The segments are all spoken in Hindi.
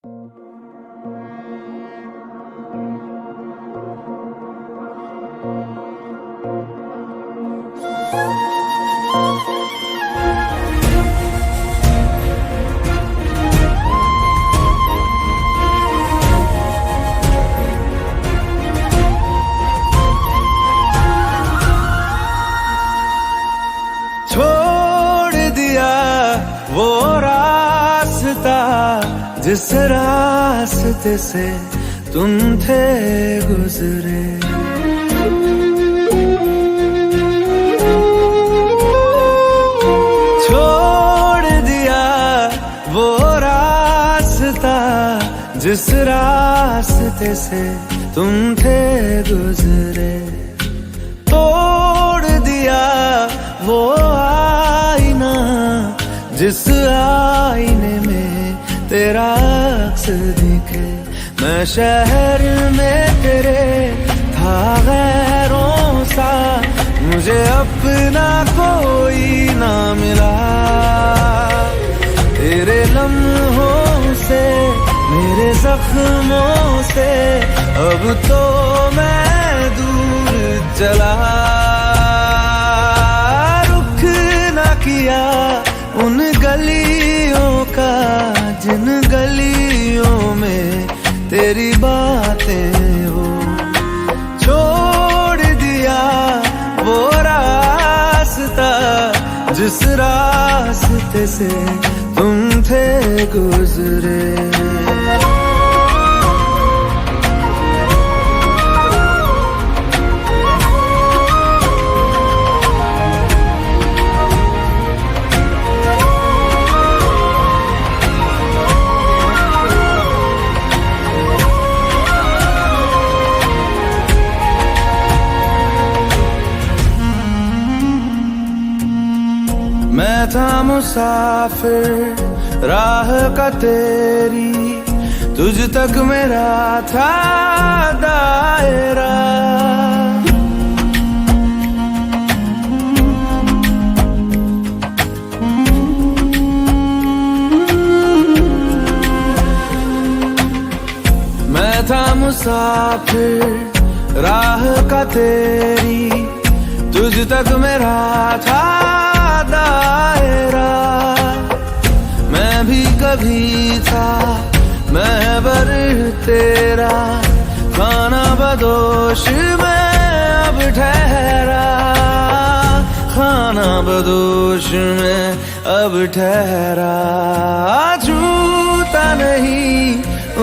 छोड़ दिया वो रास्ता जिस रास्ते से तुम थे गुजरे। छोड़ दिया वो रास्ता जिस रास्ते से तुम थे गुजरे। तोड़ दिया वो आईना जिस आईने में तेरा अक्स दिखे। मैं शहर में तेरे था गैरों सा, मुझे अपना कोई ना मिला। तेरे लम्हों से मेरे जख्मों से अब तो मैं दूर चला। रुख ना किया उन गलियों का जिन गलियों में तेरी बातें हो। छोड़ दिया वो रास्ता जिस रास्ते से तुम थे गुजरे। मैं था मुसाफिर राह का तेरी, तुझ तक मेरा था दायरा। मैं था मुसाफिर राह का तेरी, तुझ तक मेरा था दायरा। मैं भी कभी था महबर तेरा, खाना बदोश में अब ठहरा। खाना बदोश में अब ठहरा। छूता नहीं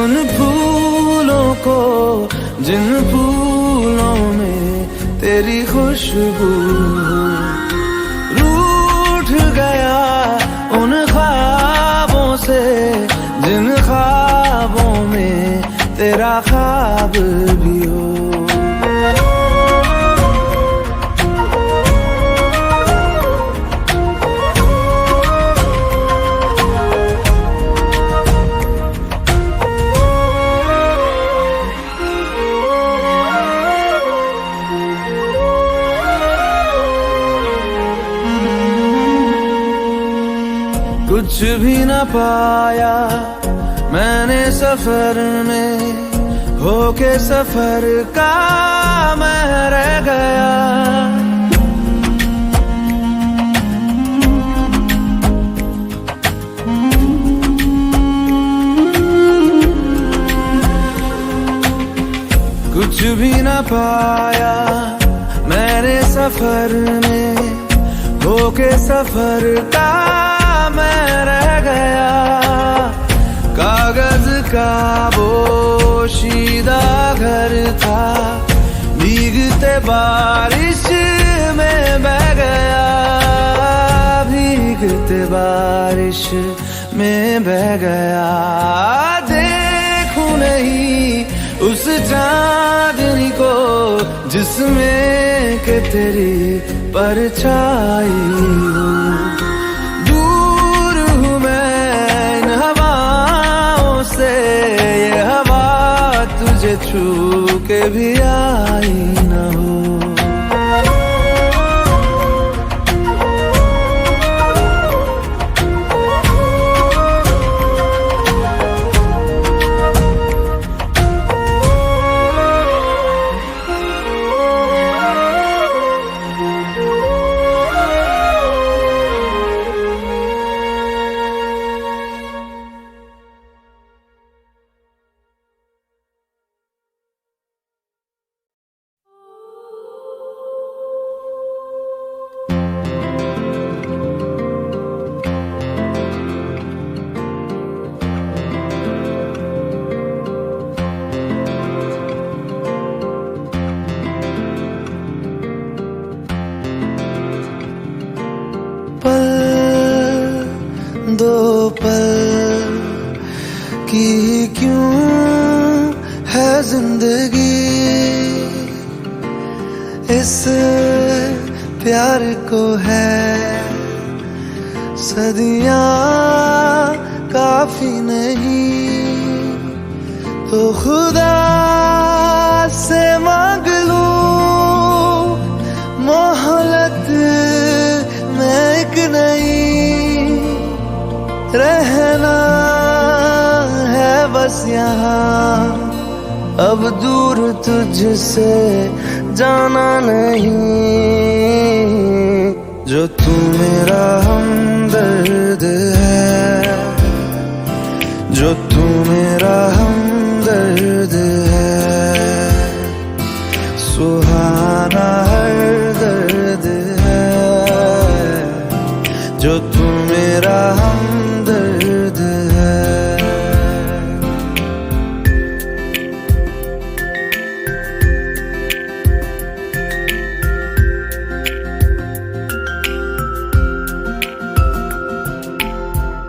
उन फूलों को जिन फूलों में तेरी खुशबू। गया उन ख्वाबों से जिन ख्वाबों में तेरा ख्वाब भी हो। कुछ भी न पाया मैंने सफर में, होके सफर का मैं रह गया। कुछ भी न पाया मैंने सफर में, होके सफर का मैं रह गया। कागज का बोशीदा घर था, भीगते बारिश में बह गया। भीगते बारिश में बह गया। देखूं नहीं उस चांदनी को जिसमें के तेरी परछाई हो। ये हवा तुझे छू के भी आई न हो। की ही क्यों है जिंदगी, इस प्यार को है सदियां काफी नहीं, तो खुदा से मांग लूं मोहलत में एक नहीं, रहना है बस यहाँ, अब दूर तुझसे जाना नहीं, जो तू मेरा हमदर्द है, जो तू मेरा हमदर्द है, सुहाना हर दर्द है, जो तू मेरा हमदर्द है।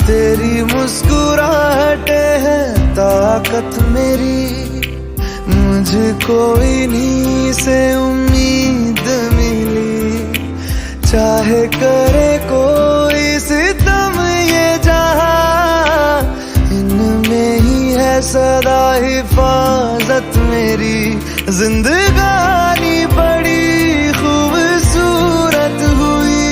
तेरी मुस्कुराहटे है ताकत मेरी, मुझको इन्हीं से उम्मीद मिली, चाहे करे कोई सितम ये जहां, इनमें ही है सदा हिफाजत मेरी, जिंदगानी बड़ी खूबसूरत हुई,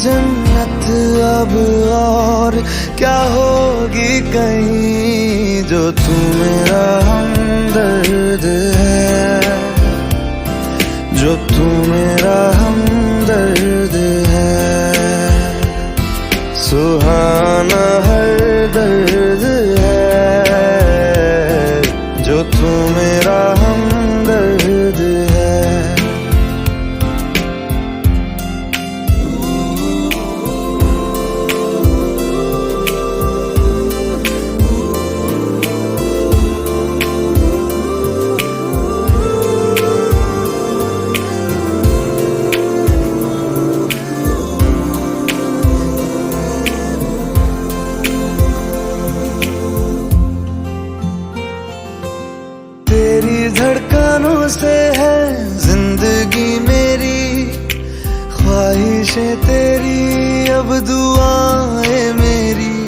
जन्नत अब और क्या होगी कहीं, जो तू मेरा हमदर्द है, जो तू मेरा हमदर्द है, सुहाना हर दर्द है, जो तू मेरा हमदर्द है। तेरी धड़कनों से है जिंदगी मेरी, ख्वाहिशें तेरी अब दुआएं मेरी,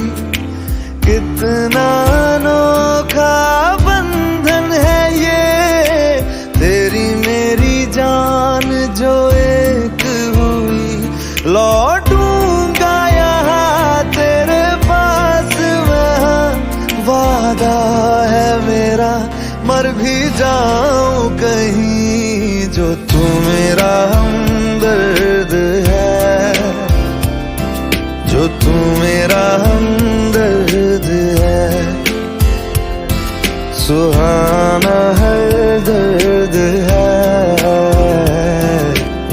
कितना अनोखा बंधन है ये, तेरी मेरी जान जो एक हुई, लौटूंगा यहाँ तेरे पास मैं, वादा है मेरा मर भी जाऊं कहीं, जो तू मेरा हमदर्द है, जो तू मेरा हमदर्द है, सुहाना हर दर्द है,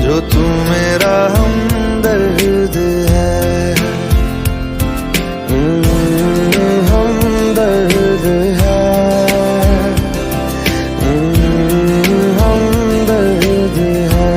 जो तू मेरा हमदर्द है, हमदर्द है, हमदर्द है।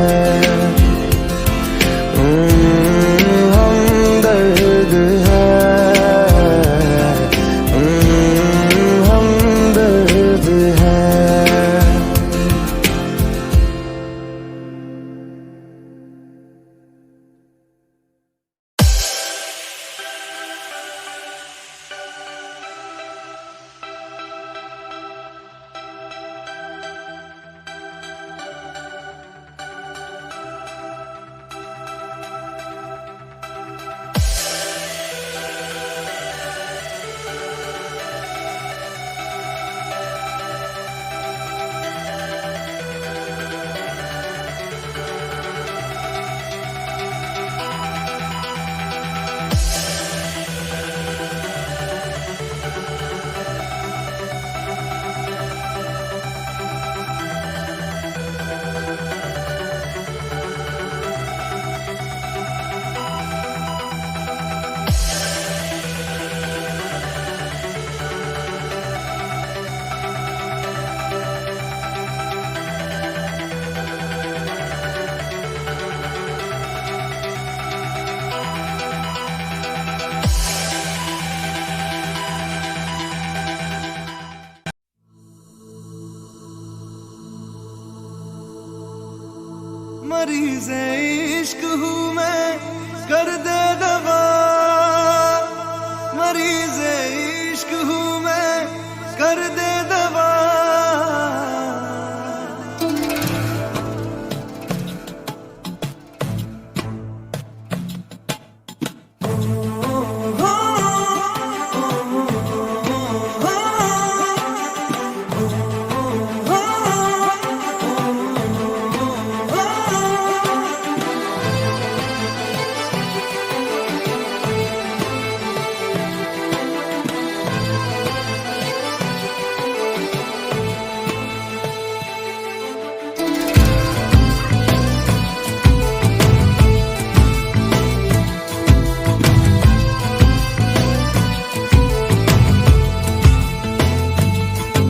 मरीज़े इश्क हूँ मैं, कर दे दवा। मरीज़े इश्क हूँ मैं, कर दे दवा।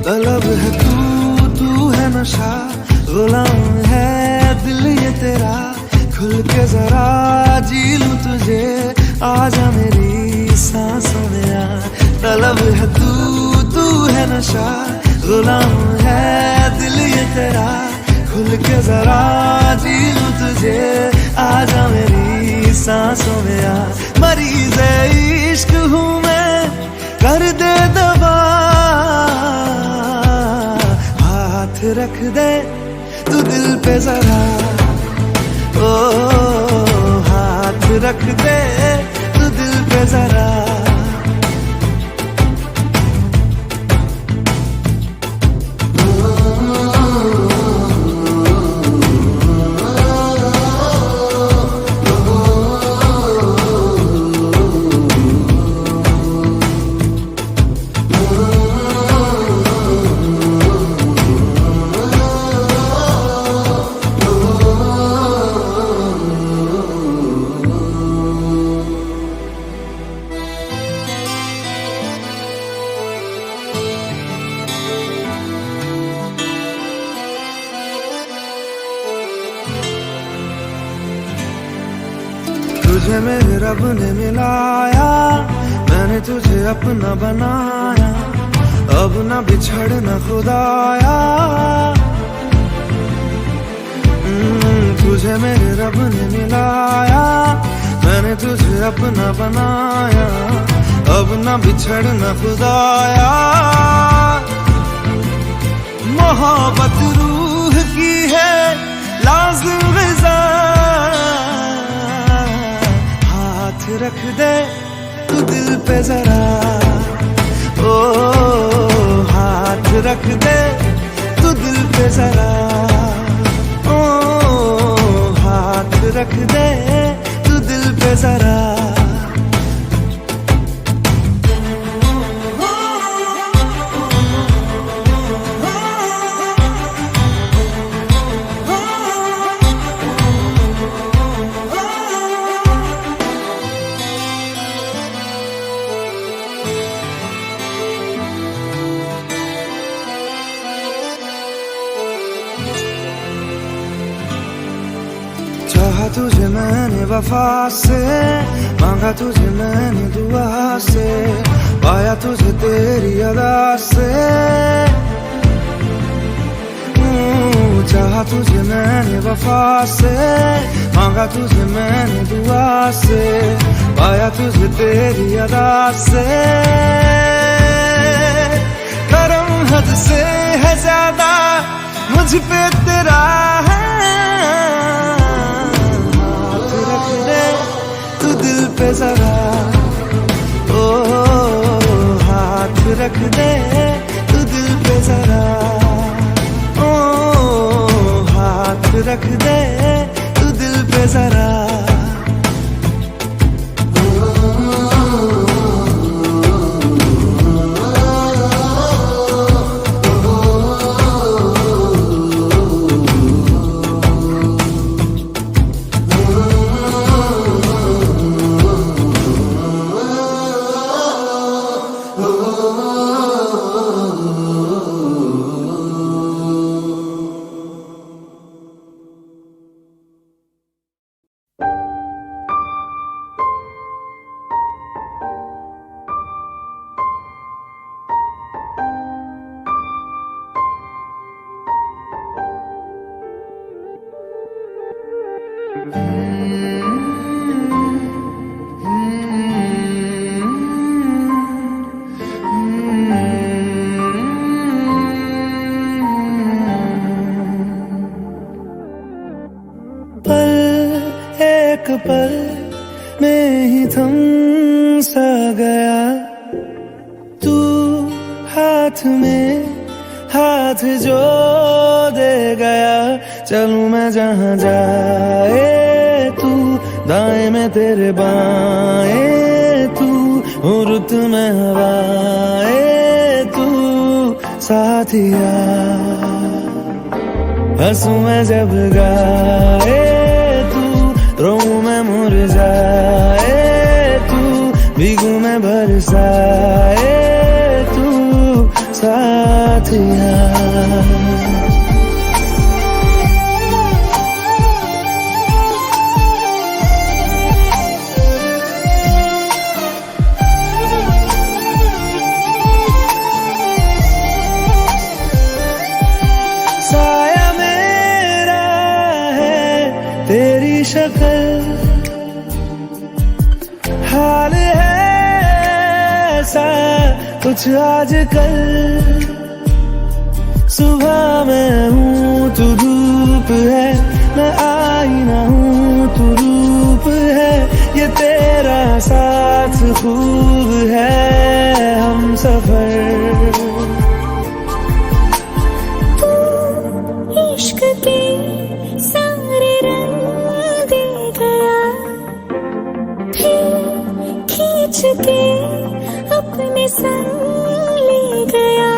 तलब है तू है नशा, गुलाम है दिल ये तेरा। खुल के जरा जी लूं तुझे, आजा मेरी सांसों में आ। तलब है तू है नशा, गुलाम है दिल ये तेरा। खुल के जरा जी लूं तुझे, आजा मेरी सांसों में आ। मरीज़े इश्क हूँ मैं, कर दे दवा। हाथ रख दे तू दिल पे जरा, ओ हाथ रख दे तू दिल पे जरा। तुझे मेरे रब ने मिलाया, मैंने तुझे अपना बनाया। अब ना बिछड़ना खुदाया, तुझे मेरे रब ने मिलाया। मैंने तुझे अपना बनाया, अब ना बिछड़ना खुदाया। मोहब्बत रूह की है लाज़िम ग़िज़ा। हाथ रख दे तू दिल पे जरा, ओ हाथ रख दे तू दिल पे जरा। ओ हाथ रख दे तू दिल पे जरा। चाहा तुझे मैंने वफा से, मांगा तुझे मैंने दुआ से। पाया तुझे तेरी अदा से, चाहा तुझे मैंने वफा से। मांगा तुझे मैंने दुआ से, पाया तुझे तेरी अदा से। करम हद से है ज्यादा मुझ पे तेरा है। दिल पे जरा, ओ हाथ रख दे तू दिल पे जरा। ओ हाथ रख दे तू दिल पे जरा। थम सा गया, तू हाथ में हाथ जो दे गया। चलूं मैं जहां जाए तू, दाएं में तेरे बाएं तू, रुत में हवाएं तू साथिया। हंसू मैं जब गाए तू, रोऊं मैं मुरझाए तू, भीगू मैं बरसाए तू साथिया। साया मेरा है तेरी शक्ल, हाल है ऐसा कुछ आजकल। सुबह मैं हूँ तू धूप है, मैं आईना हूँ तू रूप है। ये तेरा साथ खूब है हम सफर। इश्क के सारे रंग दे गया, फिर खींच के अपने संग ले गया।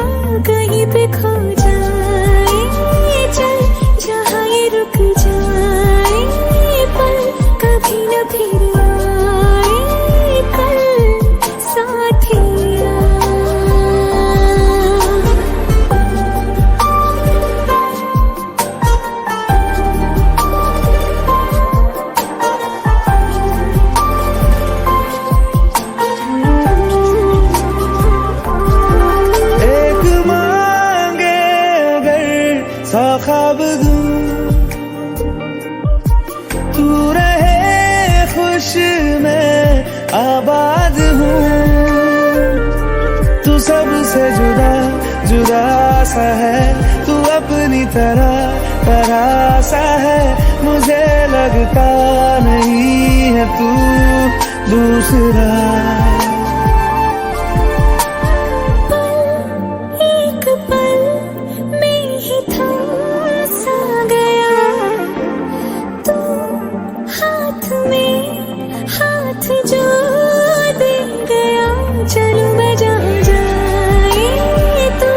कहीं पे खो जाए चल, जहाँ ये रुक जाए पल, कभी न फिर आए कल साथिया। सा ख्वाब दूं तू रहे खुश, मैं आबाद हूँ। तू सबसे जुदा जुदा सा है, तू अपनी तरह सा है। मुझे लगता नहीं है तू दूसरा। हाथ जो दे गया, चलूं मैं जहाँ जाए तू,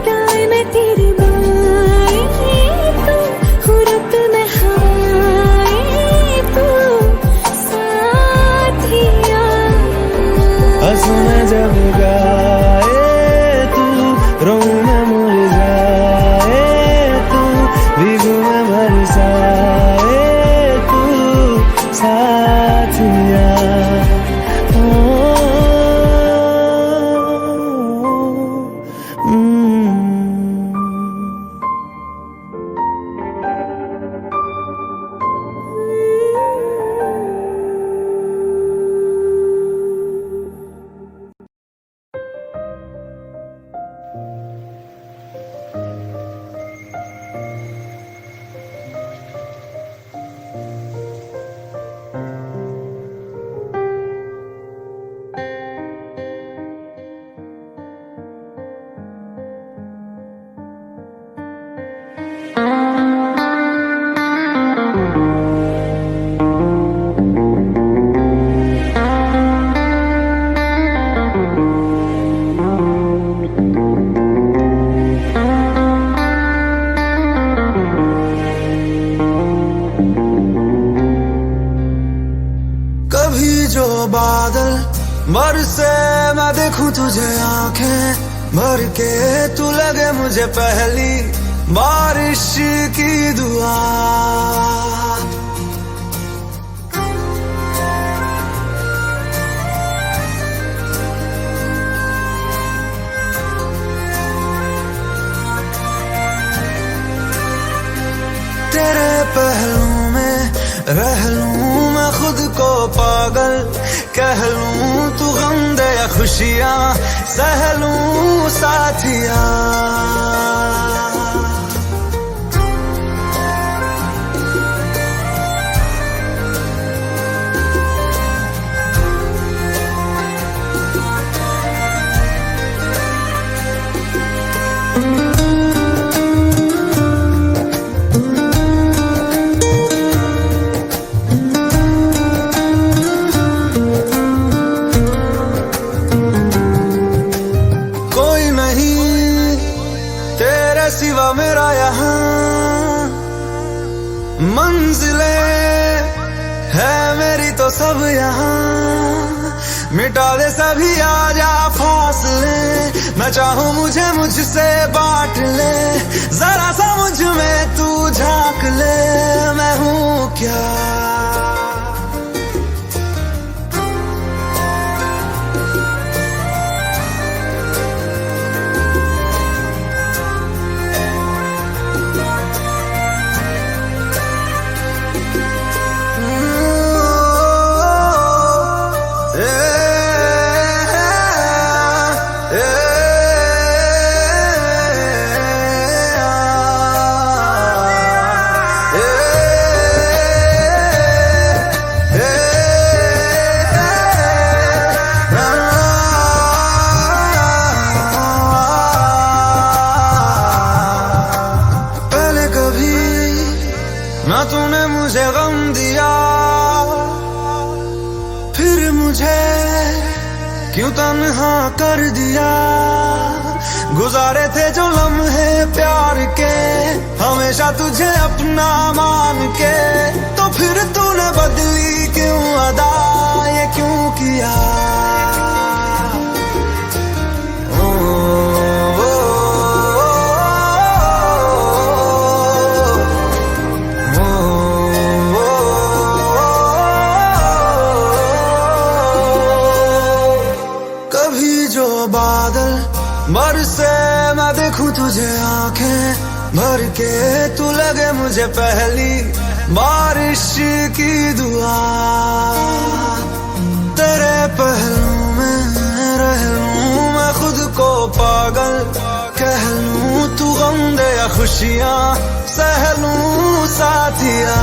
दाएं में तेरे बाएं तू, रुत में हवाएं तू साथिया। हंसू मैं जब गाए तू, रोऊं मैं मुरझाए तू, भीगू मैं बरसाए तू साथिया। कभी जो बादल बरसे मैं देखूं तुझे आंखें भर के, तू लगे मुझे पहली बारिश की दुआ। तेरे पहलू में रह लूं मैं खुद को पागल, कह लूं तू गम दे या खुशियां सह लूं साथिया। कोई नहीं तेरे सिवा मेरा यहाँ, मंजिलें है मेरी तो सब यहाँ, मिटा दे सभी आजा फासले, मैं चाहूँ मुझे मुझसे बांट ले, जरा सा मुझ में तू झांक ले, मैं हूँ क्या। ना तूने मुझे गम दिया, फिर मुझे क्यों तन्हा कर दिया। गुजारे थे जो लम्हे प्यार के, हमेशा तुझे अपना मान के, तो फिर तूने बदली क्यों अदा, ये क्यों किया। बादल बरसे मैं देखूं तुझे आंखें भर के, तू लगे मुझे पहली बारिश की दुआ। तेरे पहलू में रह लूं मैं खुद को पागल कह लूं, तू गम दे या खुशियां सह लूं साथिया।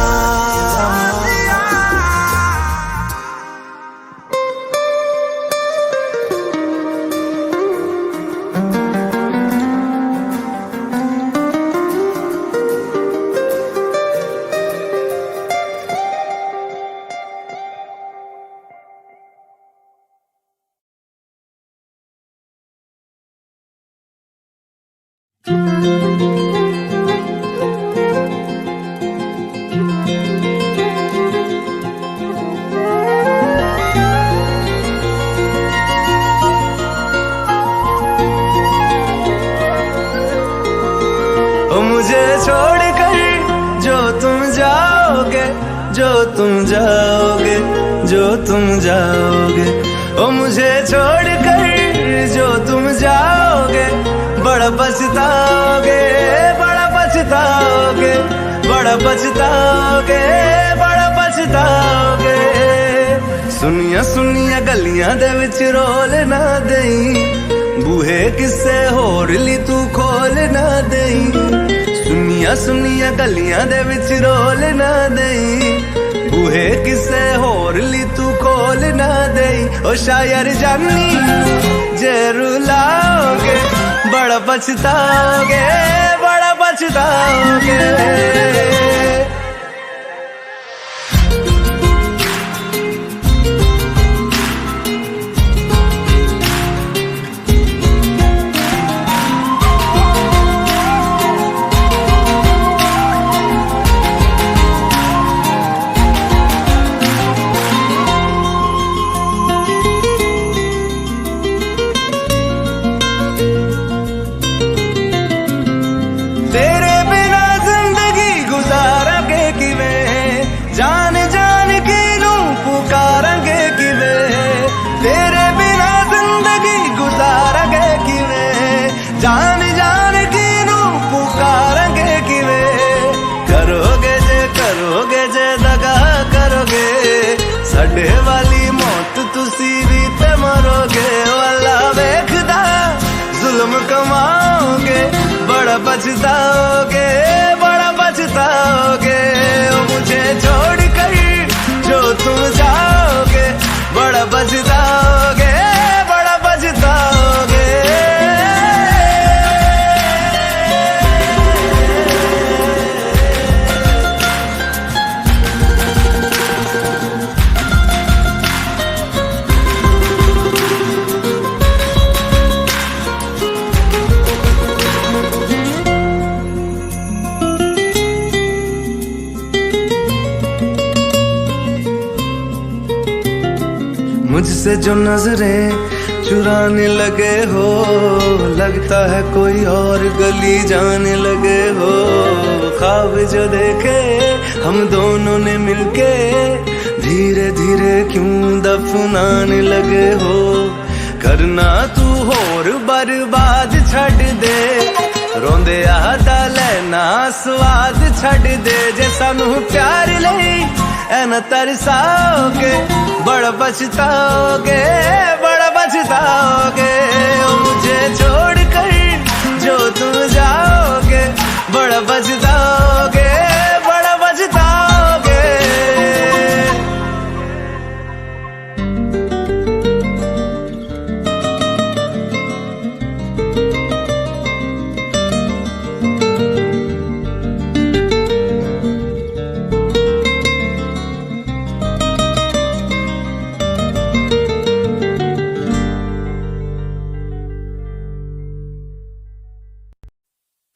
मुझे छोड़कर जो तुम जाओगे, जो तुम जाओगे, जो तुम जाओगे, ओ मुझे छोड़कर जो तुम जाओगे, बड़ा पछताओगे, बड़ा पछताओगे, बड़ा पछताओगे, बड़ा पछताओगे। सुनिया सुनिया गलियां दे विच रोल ना देई, बूहे किसे होर ली तू खोल ना देई। सुनिया सुनिया गलियां दे विच रोल ना देई, बूहे किसे होर ली तू खोल ना देई। ओ शायर जानी जे रुलाओगे, बड़ा पछताओगे, बड़ा पछताओगे। तेरे बिना जिंदगी गुजारांगे किवें, जान जान के नू पुकारांगे किवें। तेरे बिना जिंदगी गुजारांगे किवें, जान जान के नू पुकारांगे किवें। करोगे जे दगा करोगे, साडे वाली मौत तुसी भी ते मरोगे। अल्लाह वेखदा जुल्म कमाओगे, बड़ा पछताओगे, बड़ा पछताओगे। मुझे छोड़ कर जो तुम जाओगे, बड़ा पछताओगे, बड़ा पछताओगे। मुझसे जो नजरें चुराने लगे हो, लगता है कोई और गली जाने लगे हो। ख्वाब जो देखे हम दोनों ने मिलके, धीरे धीरे क्यों दफनाने लगे हो। करना तू होर बर्बाद छड़ दे, रोंदे आदा लेना स्वाद छड़ दे। जे सानू प्यार लई ऐना तरसाओगे, बड़ा पछताओगे, बड़ा पछताओगे। मुझे छोड़ कर जो तुम जाओगे, बड़ा पछताओगे, बड़ा पछताओगे।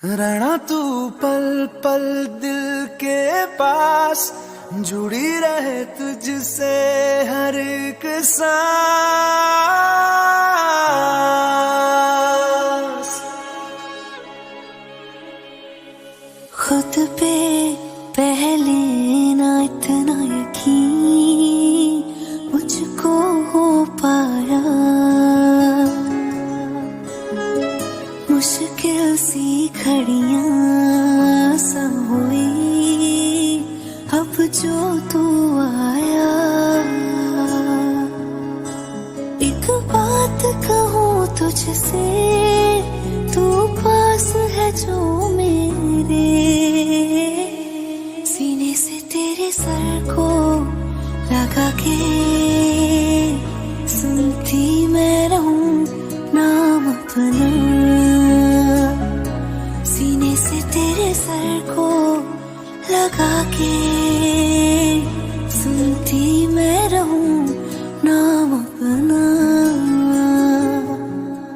रहना तू पल पल दिल के पास, जुड़ी रहे तुझसे हर एक सांस। खुद पे पहले ना इतना यकीन मुझको हो पाया, मुश्किल सी घड़ियां सब हुई अब जो तू आया। एक बात कहूँ तुझसे, तू पास है जो मेरे, सीने से तेरे सर को लगा के सुनती मैं रहूं नाम अपना। सीने से तेरे सर को लगा के सुनती मैं रहूं नाम अपना।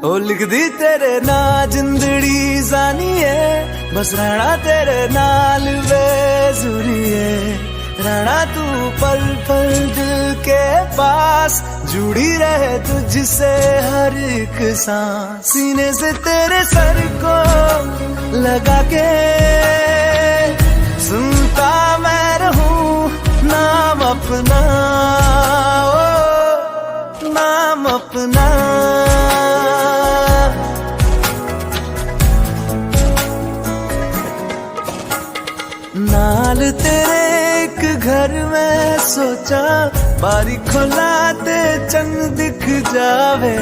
ओ लिख दी तेरे ना जिंदड़ी जानी है, बस रहना तेरे नाल बेजुरी है। रहना तू पल पल दिल के पास, जुड़ी रहे तुझसे हर एक सांस। सीने से तेरे सर को लगा के सुनता मैं रहूं नाम अपना, ओ नाम अपना। नाल तेरे एक घर में सोचा, बारी खोला ते चंग दिख जावे।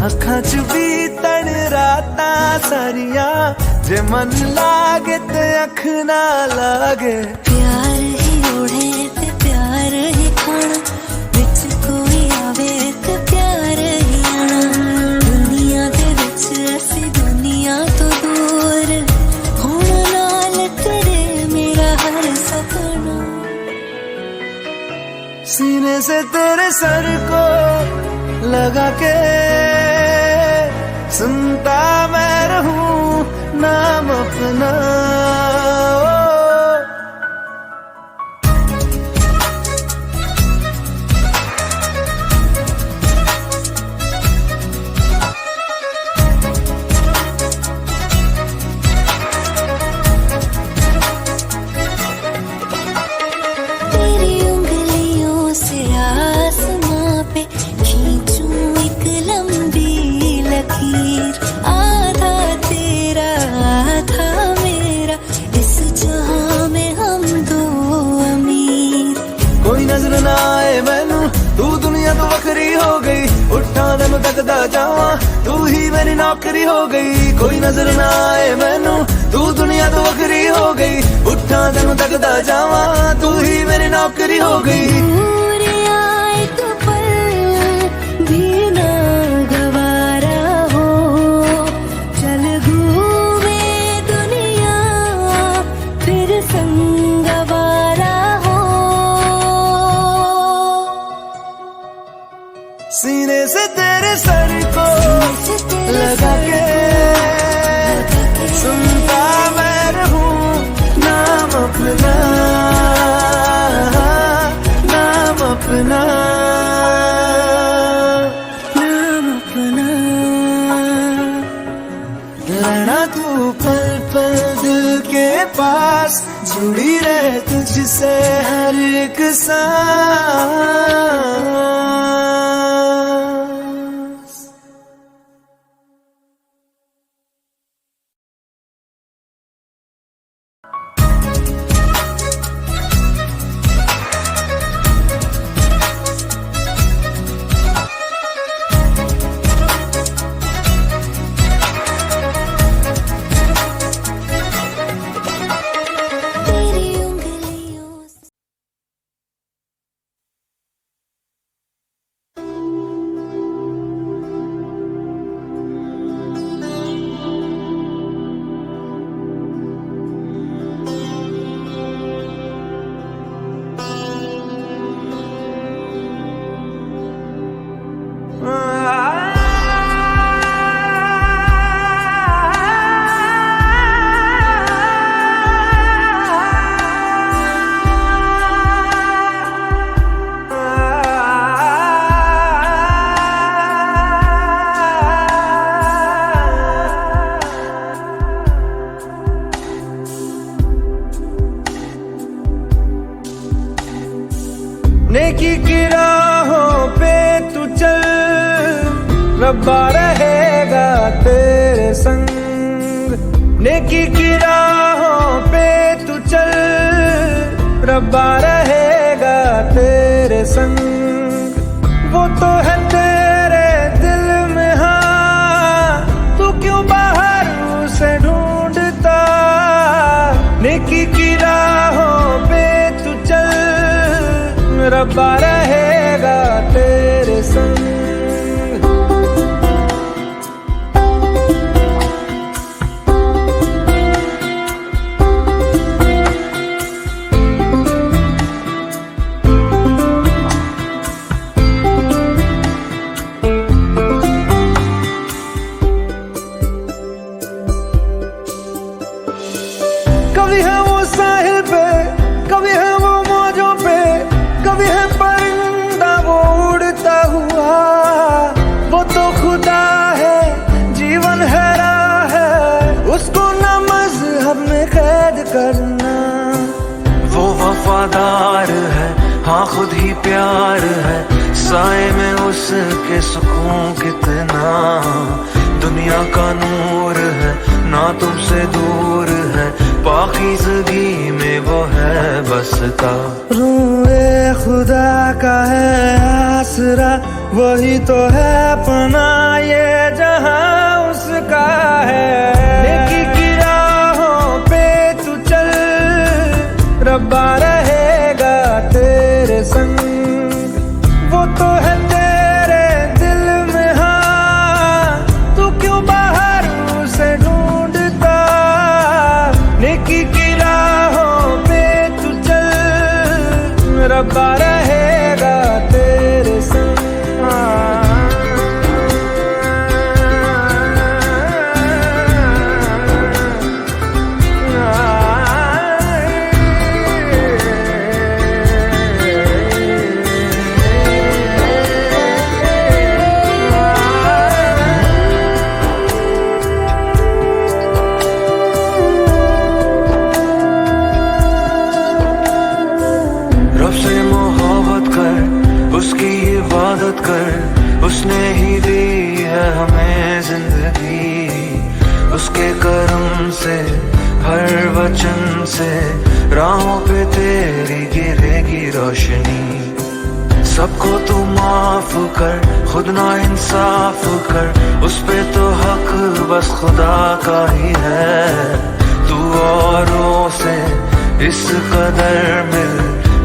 अखां च भी तड़ राता सारिया, जे मन लागे ते अख ना लागे। प्यार ही ओढ़े ते प्यार ही खाना, विच कोई आवे ते प्यार ही आना। दुनिया दे विच असी दुनिया तो दूर, होण नाल तेरे मेरा हर सपना। सीने से तेरे सर को लगा के सुनता मैं रहूं नाम अपना, ओ। तेरी उंगलियों से आसमां पे खींचूं एक लंबी लकीर। आधा तेरा आधा मेरा, इस जहां में हम दो अमीर। कोई नजर ना आए मैनू, तू दुनिया तो वखरी हो गई। उठा दिन तकदा जावा, तू ही मेरी नौकरी हो गई। कोई नजर ना आए मैनू, तू दुनिया तो वखरी हो गई। उठा दिन तकदा जावा, तू ही मेरी नौकरी हो गई। दूर आए तो पल भी ना गवारा हो, चल घूमे दुनिया फिर संगवारा हो। सीने से तेरे सर को लगा के सुनता मैं रहूं नाम अपना, नाम अपना। तू पल पल दिल के पास, जुड़ी रहे तुझसे हर एक सांस। तेरी उंगलियों से नेकी की राहों पे तू चल, रब्बा रहेगा तेरे संग। नेकी की राहों पे तू चल, रब्बा रहेगा तेरे संग। वो तो है तेरे दिल में, हाँ तू क्यों बाहर उसे ढूंढता। नेकी की राहों पे तू चल, रब्बा रहेगा तेरे संग। कभी है वो साहिल पे, कभी है वो मौजों पे, कभी है परिंदा वो उड़ता हुआ। वो तो खुदा है, जीवन है राह है, उसको न मजहब में कैद करना। वो वफादार है, हाँ खुद ही प्यार है, साए में उसके सुकून कितना। दुनिया का नूर है, ना तुमसे दूर है, पाकीज़गी में वो है बसता। रूए खुदा का है आसरा, वही तो है पनाह ये जहां उसका है। नेकी की राहों पे तू चल, रब्बा रहेगा तेरे संग। वो तो है तेरे दिल में, हाँ तू क्यों बाहर उसे ढूंढता। नेकी की राहों पे तू चल, रब्बा रहेगा तेरे संग। रब से मोहब्बत कर, उसकी इबादत कर, उसने ही दी है हमें जिंदगी। उसके करम से, हर वचन से, राहों पे तेरी गिरेगी रोशनी। सबको तू माफ कर, खुद ना इंसाफ कर, उस पे तो हक बस खुदा का ही है। तू औरों से इस कदर मिल,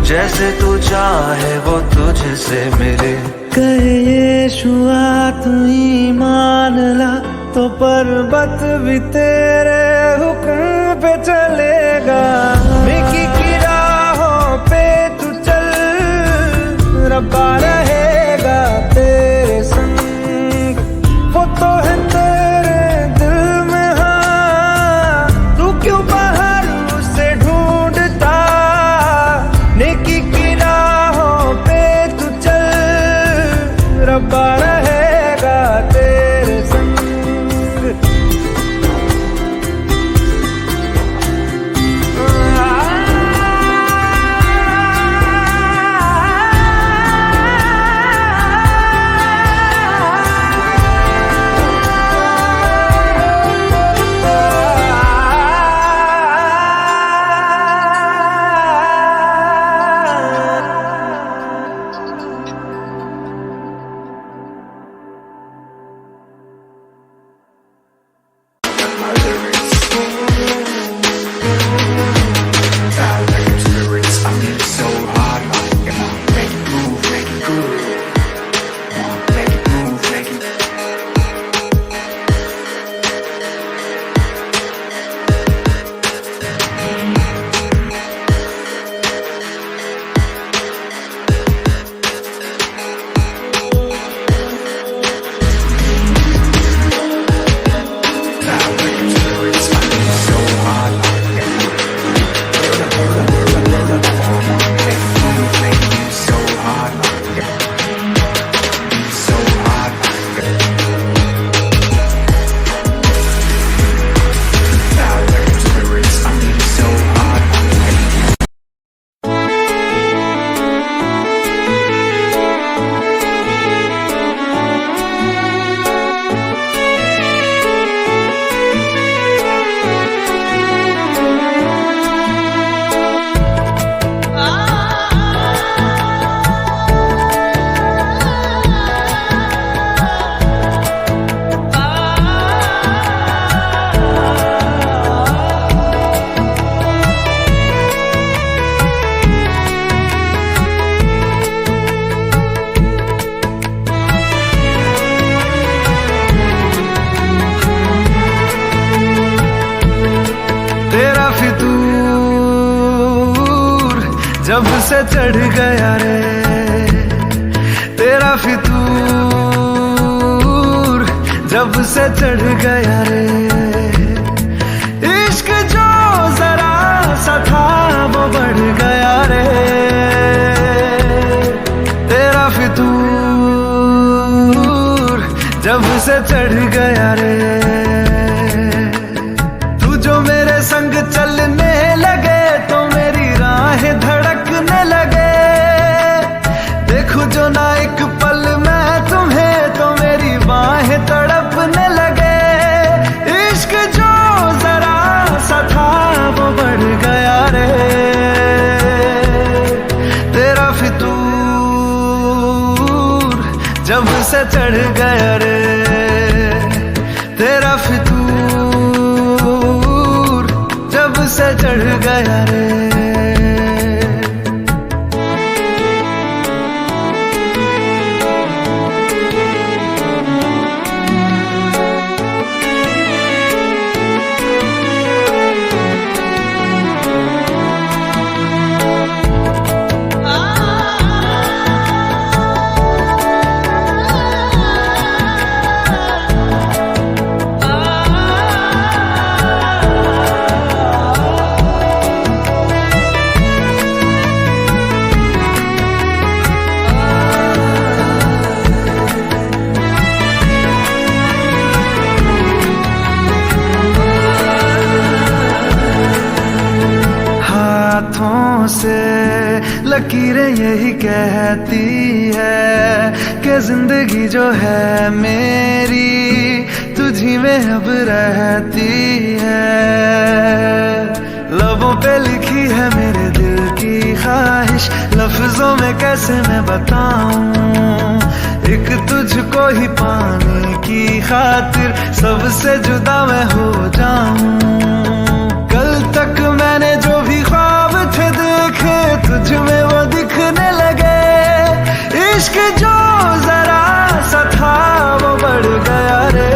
जैसे तू चाहे वो तुझसे मिले। कहे यीशुआ तू ईमान ला, तो पर्वत भी तेरे हुक्म पे चलेगा। नेकी की राहों पे तू चल, रब्बा रहेगा तेरे संग। वो तो है तेरे दिल में, हाँ तू क्यों बाहर उसे ढूंढता। नेकी की राहों पे तू चल, रब्बा रहेगा तेरे संग। जब से चढ़ गया रे तेरा फितूर, जब से चढ़ गया रे इश्क जो जरा सा था वो बढ़ गया रे तेरा फितूर, जब से चढ़ गया रे। तू जो मेरे संग चलने लगे तो मेरी राहें धड़कने लगे, देखो जो ना एक पल मैं तुम्हें तो मेरी बाहें तड़पने लगे। इश्क जो जरा सा था वो बढ़ गया रे तेरा फितूर, जब से चढ़ गया रे तेरा फितूर, जब से चढ़ गया रे। हाथों से लकीरें यही कहती है कि जिंदगी जो है मेरी तुझी में अब रहती है। लबों पे लिखी है मेरे दिल की ख्वाहिश, लफ्जों में कैसे मैं बताऊं, एक तुझको ही पाने की खातिर सबसे जुदा मैं हो जाऊं। कल तक मैंने जो भी ख्वाब थे देखे तुझ में वो दिखने लगे, इश्क जो जरा सा था वो बढ़ गया रे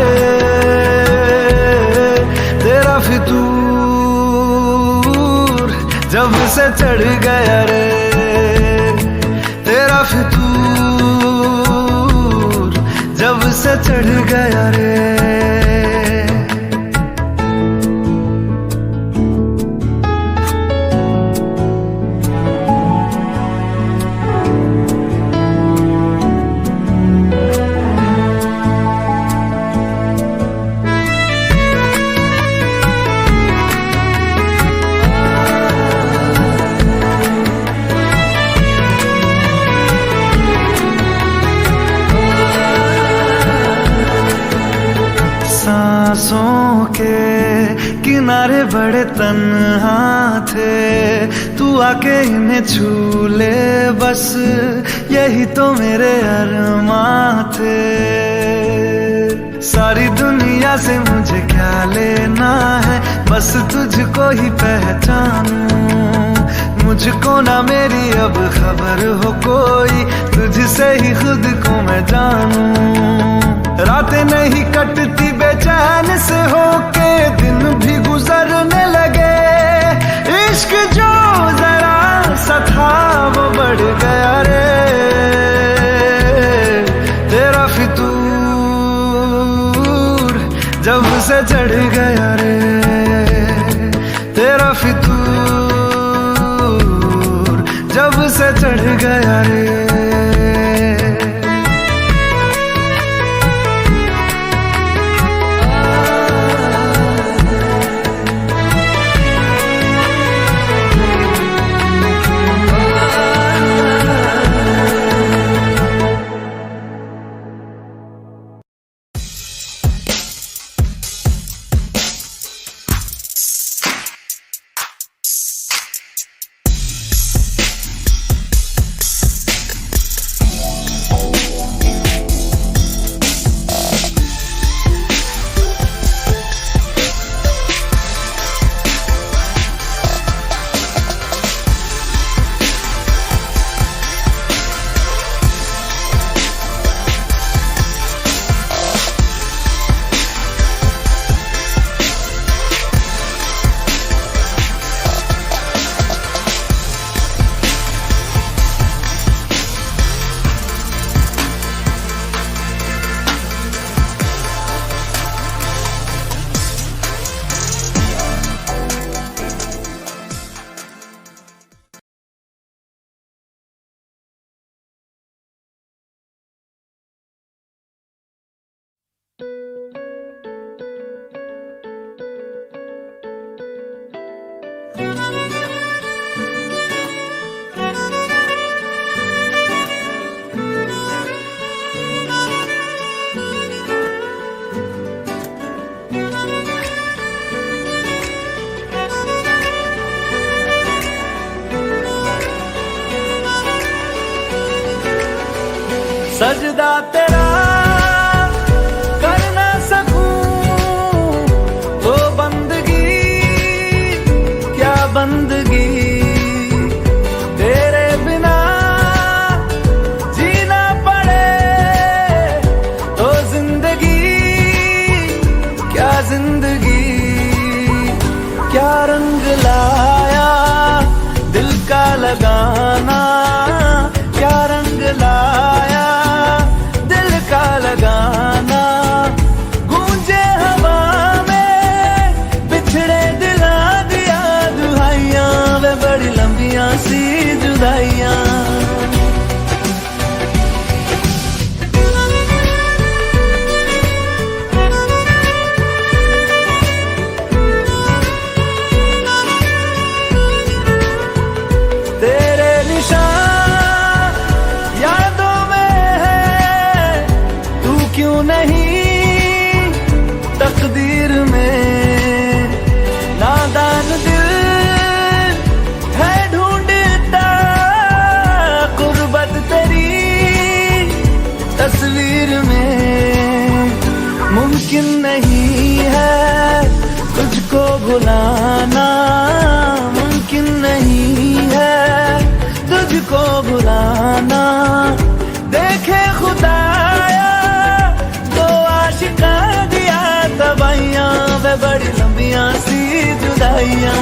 तेरा फितूर, जब से चढ़ गया रे तेरा फितूर, जब से चढ़ गया रे। सांसों के किनारे बड़े तन्हा थे, तू आके इन्हें छू ले बस यही तो मेरे अरमां थे। सारी दुनिया से मुझे क्या लेना है, बस तुझको ही पहचानूं, मुझको ना मेरी अब खबर हो कोई, तुझसे ही खुद को मैं जानूं। रातें नहीं कटती बेचैन से होके दिन भी गुजरने लगे, इश्क जो जरा सा था वो बढ़ गया रे तेरा फितूर, जब से चढ़ गया रे तेरा फितूर, जब से चढ़ गया रे। सजदा तेरा कर ना सकूं तो बंदगी क्या बंदगी, तेरे बिना जीना पड़े तो जिंदगी क्या जिंदगी। क्या रंग लाया दिल का लगाना, क्या रंग लाया दिल का लगाना। गूंजे हवा में बिछड़े दिला दिया दुहाइयां, वे बड़ी लंबियां सी जुदाइयां। तेरे निशान यादों में है, तू क्यों नहीं तकदीर में। नादान दिल है ढूंढता गुर्बत तेरी तस्वीर में। मुमकिन नहीं है तुझको भुलाना, मुमकिन नहीं है तुझको भुलाना। देखे खुदाया तो आशिका दिया दवाइयां, वे बड़ी लंबियां सी जुदाइयां।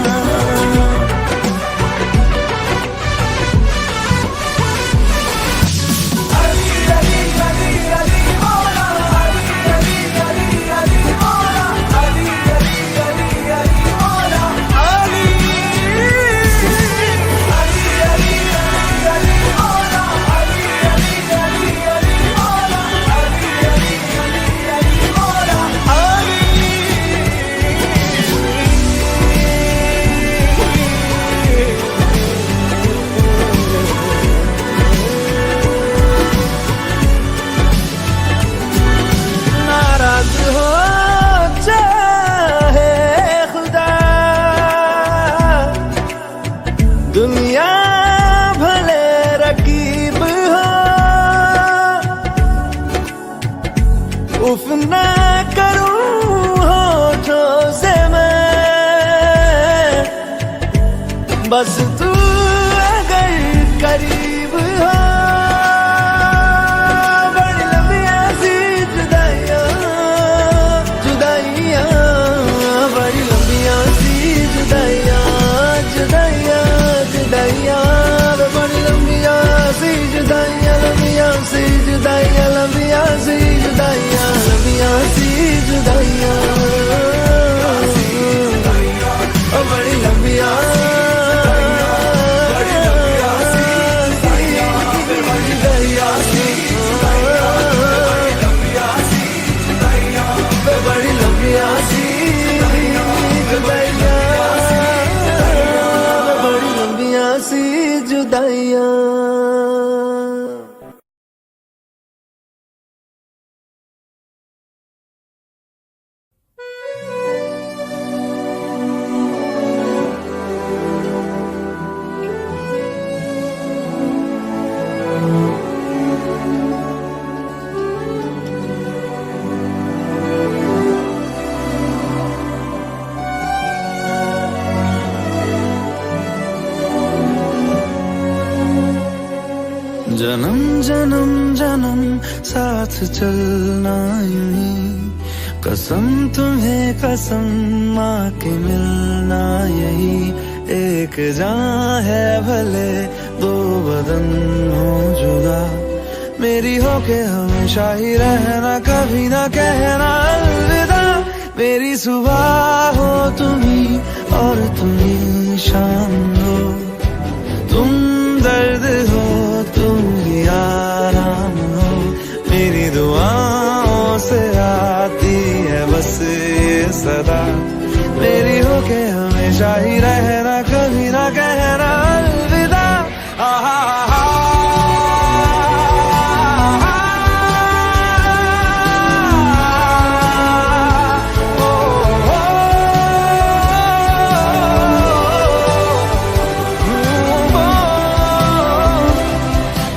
दुनिया भले रकीब हो, उफ ना करूं होठों से मैं, बस तू अगर करीब हो। बड़ी लंबियां सी जुदाइयां जुदाइयां, बड़ी लंबियां सी जुदाइयां जुदाइयां जुदाइयां, बड़ी लंबियां सी जुदाइयां, लंबियां सी जुदाइयां, लंबियां सी जुदाइयां, लंबियां सी जुदाइयां, बड़ी लंबियां जुदाइयां। जन्म जन्म जन्म साथ चलना यूं ही, कसम तुम्हें कसम माँ के मिलना यही। एक जान है भले दो बदन हो जुदा, मेरी हो के हमेशा ही रहना, कभी ना कहना अलविदा। मेरी सुबह हो तुम्ही और तुम्ही शाम हो, तुम दर्द हो तुम ही आराम हो। मेरी दुआओं से आती है बस ये सदा, मेरी हो के हमेशा ही रहना, कभी ना कहना अलविदा।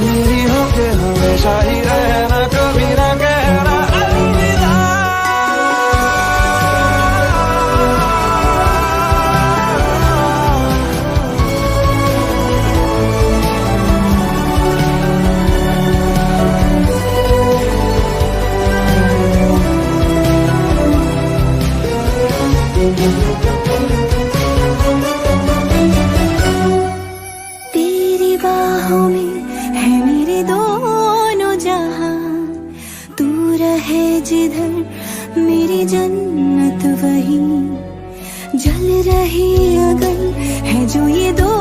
मेरी हो के हमेशा ही रहना, जल रही अगन है जो ये दो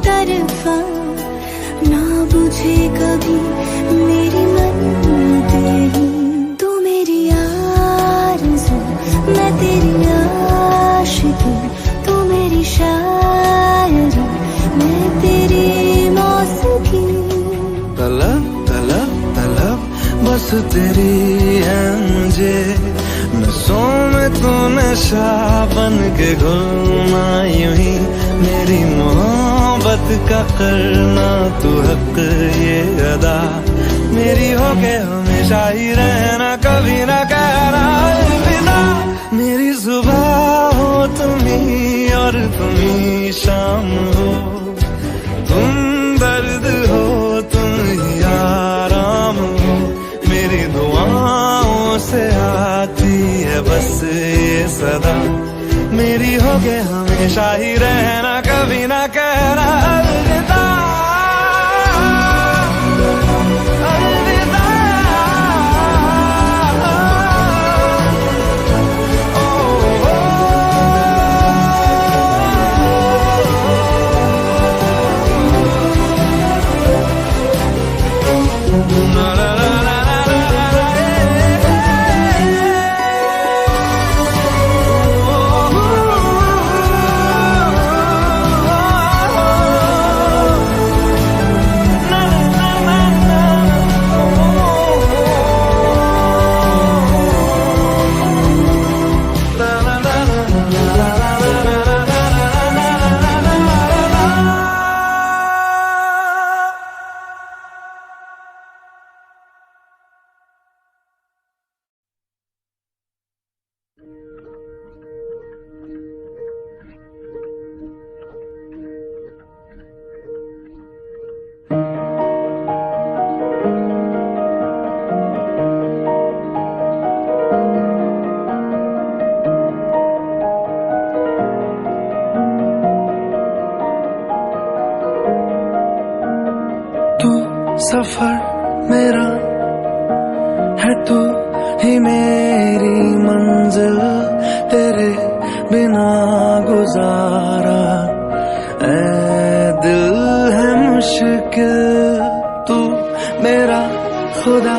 तरफा, ना बुझे कभी मेरी मन तेरी। तू मेरी आरज़ू मैं तेरी आशिकी, तू मेरी शायरी मैं तेरी मौसीकी। तलब तलब तलब बस तेरी है मुझे, नसों में तू नशा बन के घुलना यूं ही। मेरी मोहब्बत का करना तू हक ये अदा, मेरी होके हमेशा ही रहना, कभी ना कहना अलविदा। मेरी सुबह हो तुम ही और तुम ही शाम हो, तुम दर्द हो तुम ही आराम हो। मेरी दुआओं से आती है बस ये सदा, मेरी होके हमेशा ही रहना, कभी ना कहना अलविदा। अलविदा। सफर मेरा है तू ही मेरी मंजिल, तेरे बिना गुजारा ऐ दिल है मुश्किल। तू मेरा खुदा,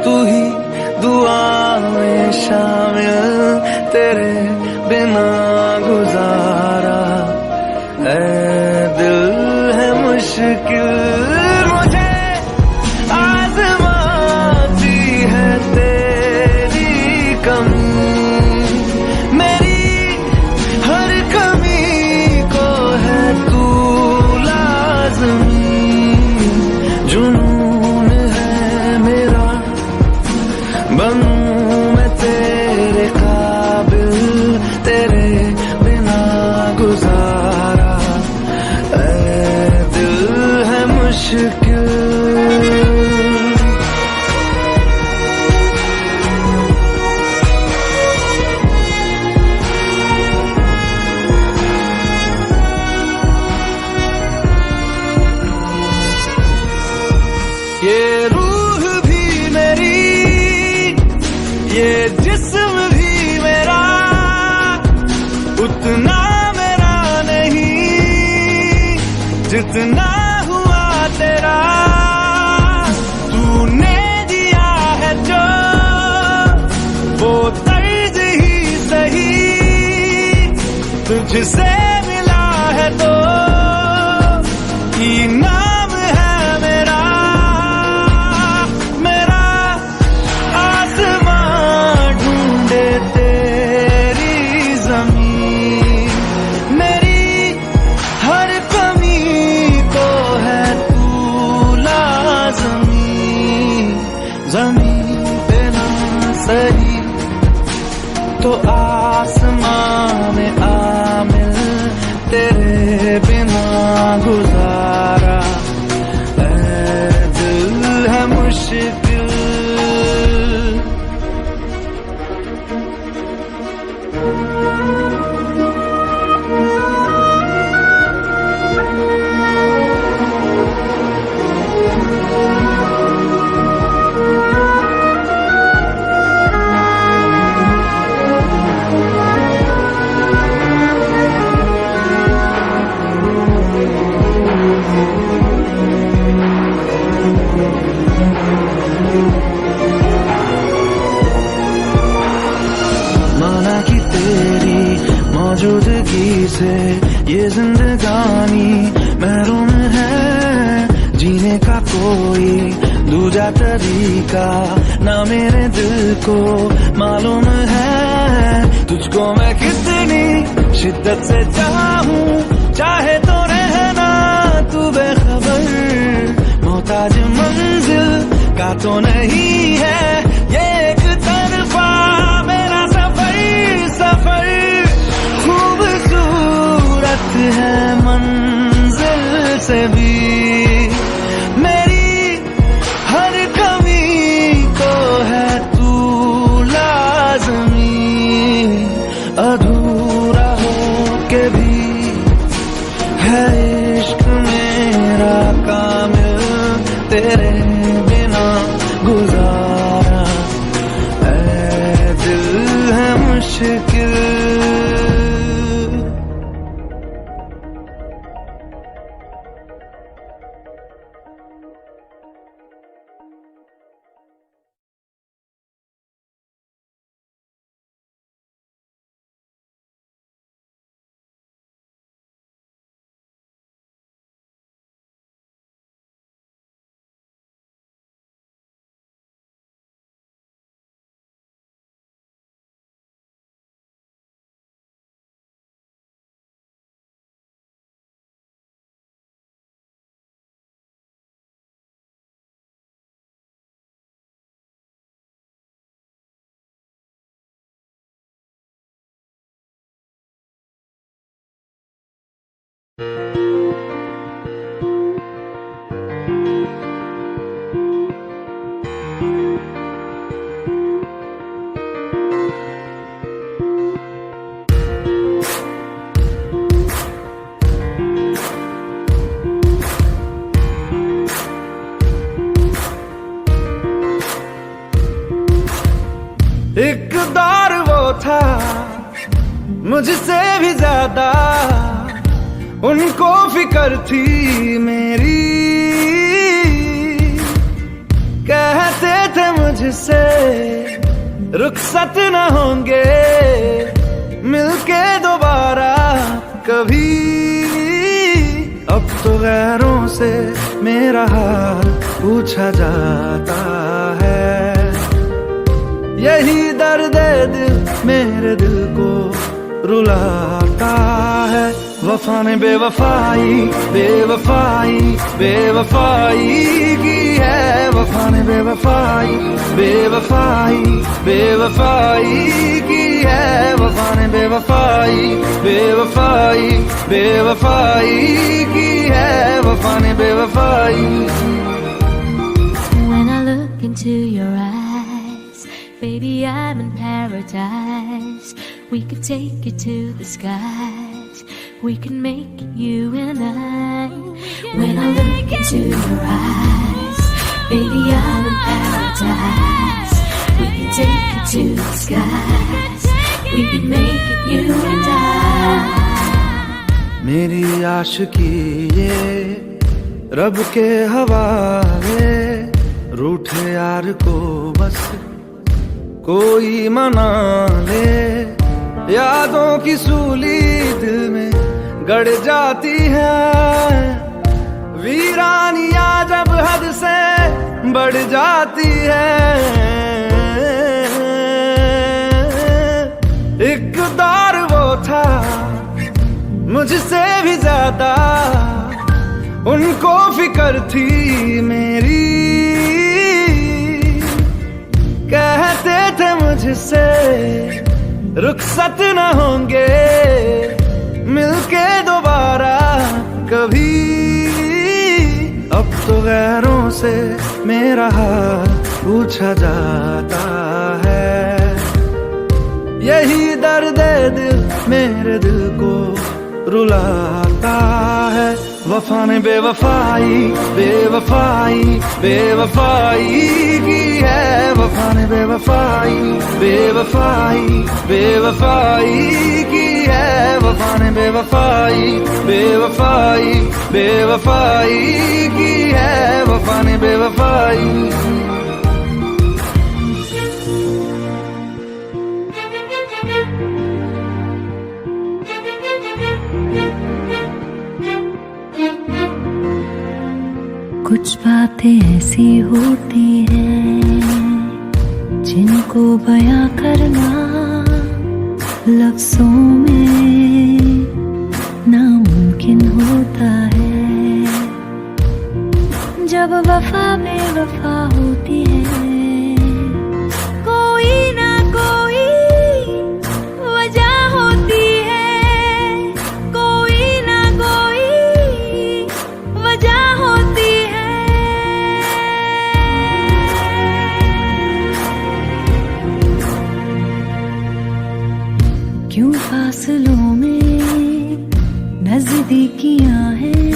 तू ही दुआ में शामिल, तेरे बिना गुजारा ऐ दिल है मुश्किल। जुनून है मेरा बनूं मैं तेरे काबिल, तेरे बिना गुजारा ऐ दिल है मुश्किल। ये रूह भी मेरी, ये जिस्म भी मेरा, उतना मेरा नहीं जितना हुआ तेरा। तूने दिया है जो वो तर्ज ही सही, तुझसे मिला है तो इनाम है मेरा। ज़मीं पे ना सही तो आसमां में आ मिल, मौजूदगी से ये जिंदगानी महरूम है, जीने का कोई दूजा तरीका ना मेरे दिल को मालूम है। तुझको मैं कितनी शिद्दत से चाहूं, चाहे तो रहना तू बेखबर, मोहताज मंजिल का तो नहीं है ये एक तरफा मेरा सफर। सफर खूबसूरत है मंजिल से भी, मेरी हर कमी को है तू लाज़मी, अधूरा हो के भी है इश्क मेरा कामिल, तेरे बिना गुजारा ऐ दिल है मुश्किल। एक दौर वो था मुझसे भी ज्यादा, उनको फिक्र थी मेरी, कहते थे मुझसे रुखसत न होंगे मिलके दोबारा कभी। अब तो गैरों से मेरा हाल पूछा जाता है, यही दर्द दिल मेरे दिल को रुलाता है। वफा ने बेवफाई बेवफाई बेवफाई की है, वफा ने बेवफाई बेवफाई बेवफाई की है, वफा ने बेवफाई बेवफाई बेवफाई की है, वफा ने बेवफाई। When I look into your eyes, baby, I'm in paradise. We could take it to the skies. We can make it you and I. When I look into your eyes, baby, I'm in paradise. We can take it to the skies. We can make it you and I. मेरी आशिकी ये रब के हवाले, रूठे यार को बस कोई मना ले। यादों की सूली दिल में गड़ जाती है, वीरानियां जब हद से बढ़ जाती है। एक दौर वो था मुझसे भी ज्यादा, उनको फिक्र थी मेरी, कहते थे मुझसे रुखसत न होंगे मिलके दोबारा कभी। अब तो गैरों से मेरा हाल पूछा जाता है, यही दर्द दिल मेरे दिल को रुलाता है। वफा ने बेवफाई बेवफाई बेवफाई की है, वफा ने बेवफाई बेवफाई बेवफाई की है, वफा ने बेवफाई बेवफाई बेवफाई की है, वफा ने बेवफाई। कुछ बातें ऐसी होती हैं जिनको बयां करना लफ्जों में नामुमकिन होता है। जब वफा बेवफा होती है कोई ना कोई वजह होती है, कोई ना कोई वजह होती है। क्यों फासलों में नजदीकियां हैं,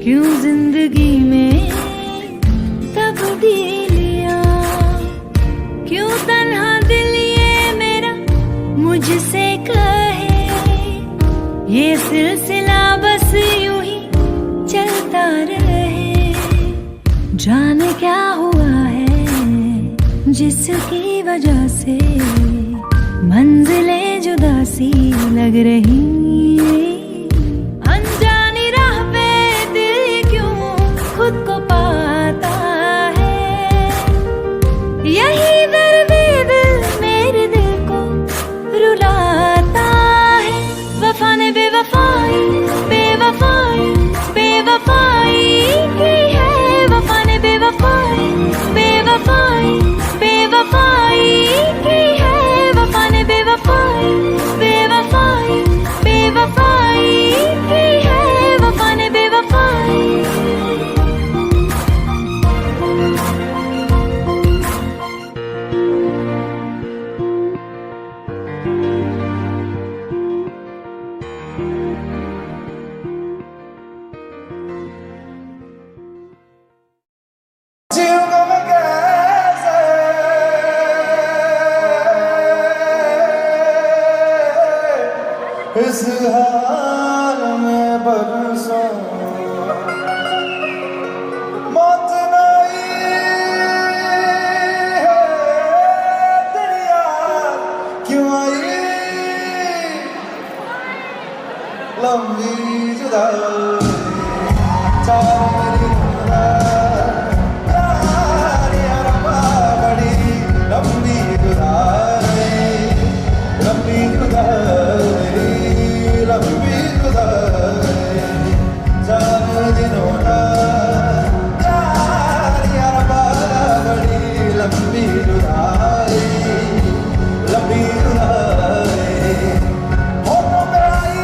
क्यों जिंदगी में तब्दीलियां, क्यों तन्हा दिल ये मेरा मुझसे कहे ये सिलसिला बस यूं ही चलता रहे। जाने क्या हुआ है जिसकी वजह से मंजिलें जुदा सी लग रही। अनजानी राह पे दिल क्यों खुद को पाता है, यही दर्द दिल मेरे दिल को रुलाता है। वफा ने बेवफाई बेवफाई बेवफाई की है, वफा ने बेवफाई बेवफाई बेवफाई की है, वफा ने बेवफाई बेवफाई बेवफाई की है, वफा ने बेवफाई। जीऊंगा मैं कैसे इस हाल में बरसों, मौत नहीं है दुनिया क्यों आई, लंबी जुदाई चार लंबी जुदाई लंबी जुदाई लंबी जुदाई चार दिनों का यार बड़ी लंबी जुदाई लंबी जुदाई होठों पे आई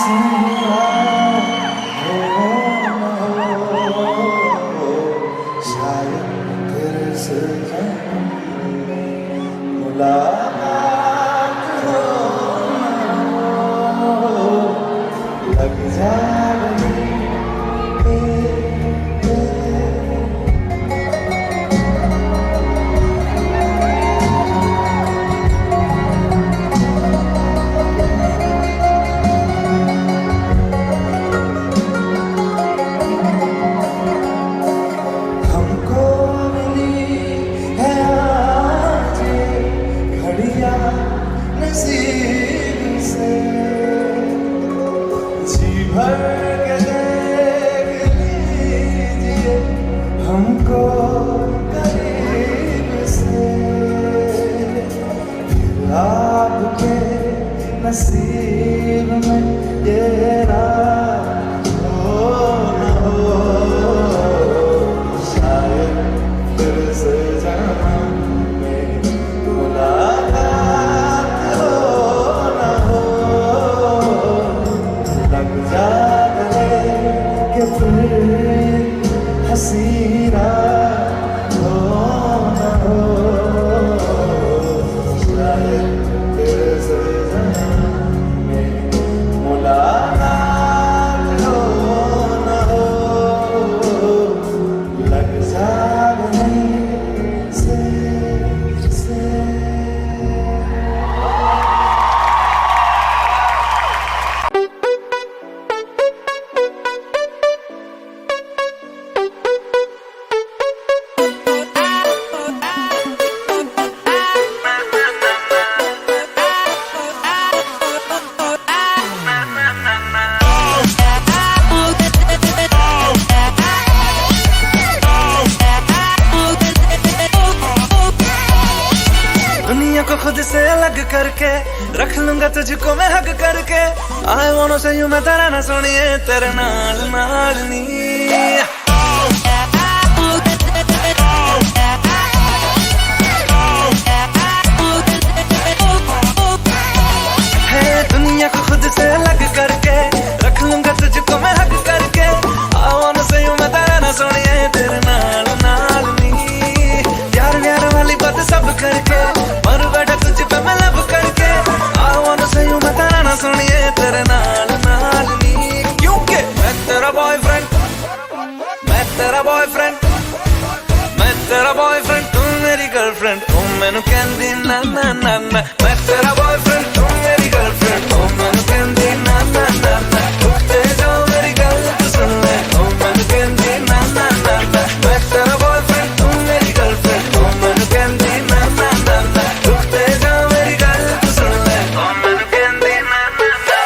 हसीना हो ना हो, शायद तेरे से जन्म में मुलाकात हो ना हो, लग जाए हमको मिली है आज घड़ियां नसीब से, जी भर के देख लीजिए हमको करीब से, फिर आपके नसीब में ये रात हो न हो, शायद फिर से जन्म में मुलाकात हो न हो, लग जा गले कि फिर हसीना हो न हो, शायद फिर से जन्म में मुलाकात हो न हो, लग जा गले से दुनिया को खुद से अलग करके रख लूंगा तुझको मैं हक करके, आई वांट से यूं मैं तेरा ना सुनिए तेरे नाल नाल नी, है दुनिया को खुद से अलग करके रख लूंगा तुझको मैं हक करके, आई वांट से यूं मैं तेरा ना सुनिए तेरे नाल नाल नी, प्यार प्यार वाली बात सब करके मर बैठा तुझ पे मैं लब करके, आई वांट से यूं मैं तेरा ना सुनिए तेरे नाल नाल नी, क्योंकि मैं तेरा बॉयफ्रेंड, मैं तेरा बॉयफ्रेंड, मैं तेरा बॉयफ्रेंड, तू मेरी गर्लफ्रेंड, तू मैनू कहंदी ना ना ना ना, मैं तेरा बॉयफ्रेंड, तू मेरी गर्लफ्रेंड, तू मैनू कहंदी ना ना ना ना, रुकते जाओ मेरी गल तू सुन ले, तू मैनू कहंदी ना ना ना ना, मैं तेरा बॉयफ्रेंड, तू मेरी गर्लफ्रेंड, तू मैनू कहंदी ना ना ना ना, रुकते जाओ मेरी गल तू सुन ले, तू मैनू कहंदी ना ना ना।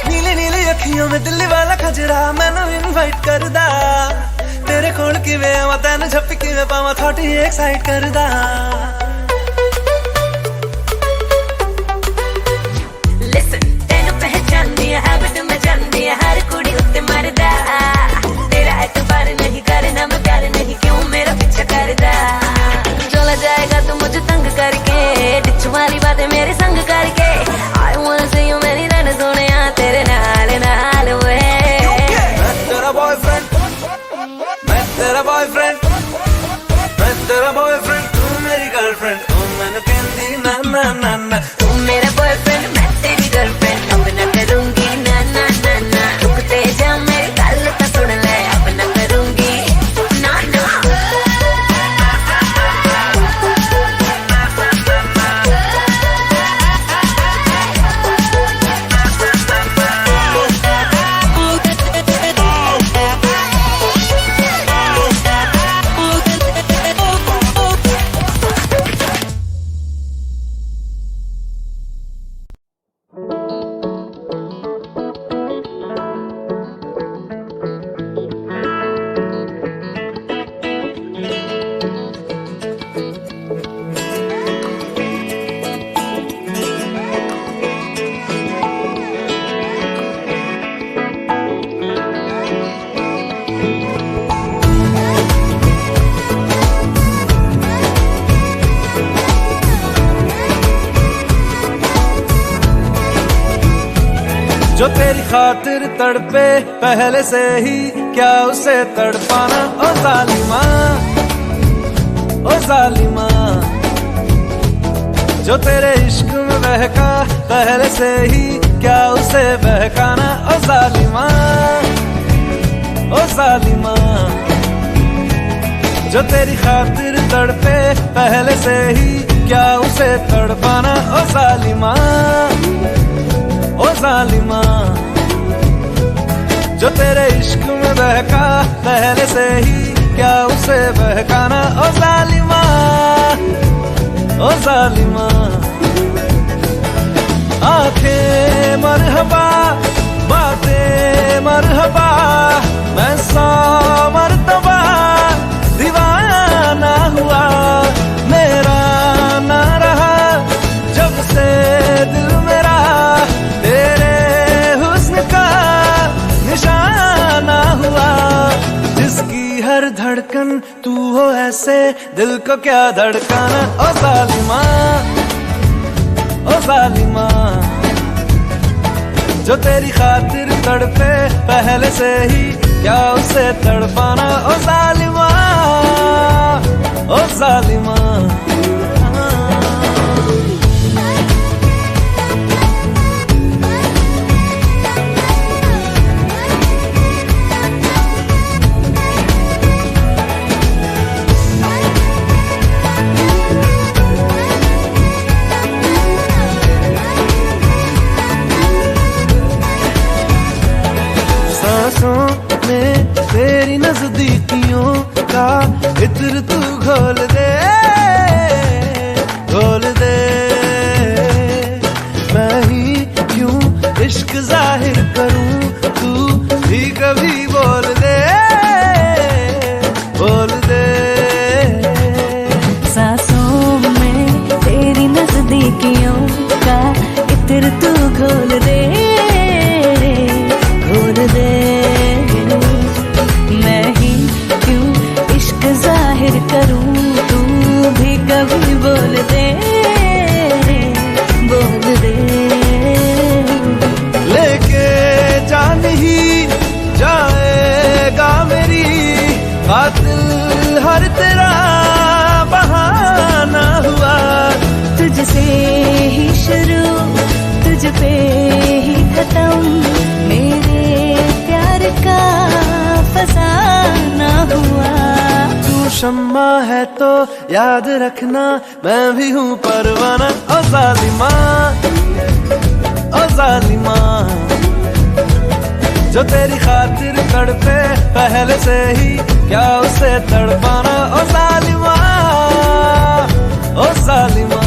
नीले नीले अखियों में दिल्ली वाला खजरा मैनू इनवाइट करदा, तेरे कोल किवें आवां तैनू झप्पी किवें पावां थोड़ी एक्साइट करदा, Listen, ਤੈਨੂੰ ਪਹਿਚਾਨਦੀ ਆ ਹੈਬਿਟ ਮੈਂ ਜਾਣਦੀ ਆ ਹਰ ਕੁੜੀ ਉੱਤੇ ਮਰਦਾ, ਤੇਰਾ ਐਤਬਾਰ ਨਹੀਂ ਕਰਨਾ ਮੈਂ प्यार नहीं क्यों मेरा पीछा करदा, चला जाएगा तू मुझे तंग करके, डिच वाली बातें मेरे संग करके, I wanna see you मेरी रन सोनिया तेरे नाल नाल वे, मैं तेरा बॉयफ्रेंड, मैं तेरा बॉयफ्रेंड, मैं तेरा बॉयफ्रेंड, तू मेरी गर्लफ्रेंड, तू मैनू कहंदी ना ना ना ना, तू मेरा बॉयफ्रेंड मैं तेरी गर्लफ्रेंड, अब ना करूंगी ना ना ना ना, रुकते जा मेरी गल तो सुन ले, अब ना करूंगी ना ना। जो तेरी खातिर तड़पे पहले से ही क्या उसे तड़पाना। ओ जालिमा, ओ जालिमा, जो तेरे इश्क में बहका पहले से ही क्या उसे बहकाना। ओ जालिमा, ओ जालिमा, जो तेरी खातिर तड़पे पहले से ही क्या उसे तड़पाना। ओ जालिमा, ओ जालिमा, जो तेरे इश्क में बहका पहले से ही क्या उसे बहकाना। ओ जालिमा, ओ जालिमा, आंखें मरहबा बातें मरहबा, मैं 100 मरतबा दीवाना हुआ। मेरा ना रहा जब से दिल मेरा तेरे हुस्न का निशाना हुआ। जिसकी हर धड़कन तू हो ऐसे दिल को क्या धड़काना। ओ जालिमा, ओ जालिमा, जो तेरी खातिर तड़पे पहले से ही क्या उसे तड़पाना। ओ जालिमा, ओ जालिमा। सांसों में तेरी नजदीकियों का इत्र तू घोल दे, घोल दे। मैं ही क्यों इश्क जाहिर करूं, तू भी कभी बोल दे, बोल दे। सांसों में तेरी नजदीकियों का इत्र तू घोल दे, घोल दे। मैं ही क्यों इश्क जाहिर करूं, तू भी कभी बोल दे, बोल दे। लेके जान ही जाएगा मेरी कातिल हर तेरा बहाना हुआ। तुझसे ही शुरू तुझ पे ही खत्म, मेरे प्यार का फसाना हुआ। तू शम्मा है तो याद रखना मैं भी हूँ परवाना। ओ जालिमा, ओ जालिमा, जो तेरी खातिर तड़पे पहले से ही क्या उसे तड़पाना। ओ जालिमा, ओ जालिमा।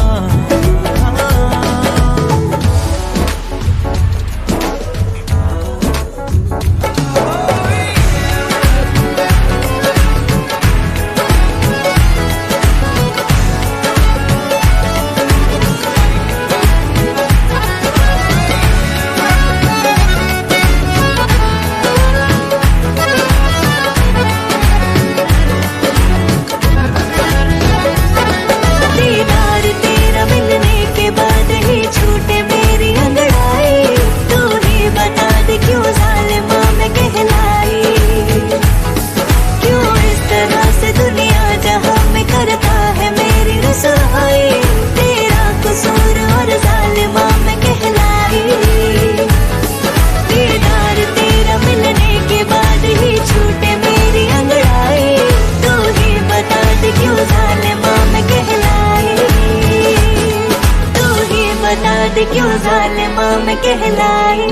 क्यों जालिमा मैं कहलाई।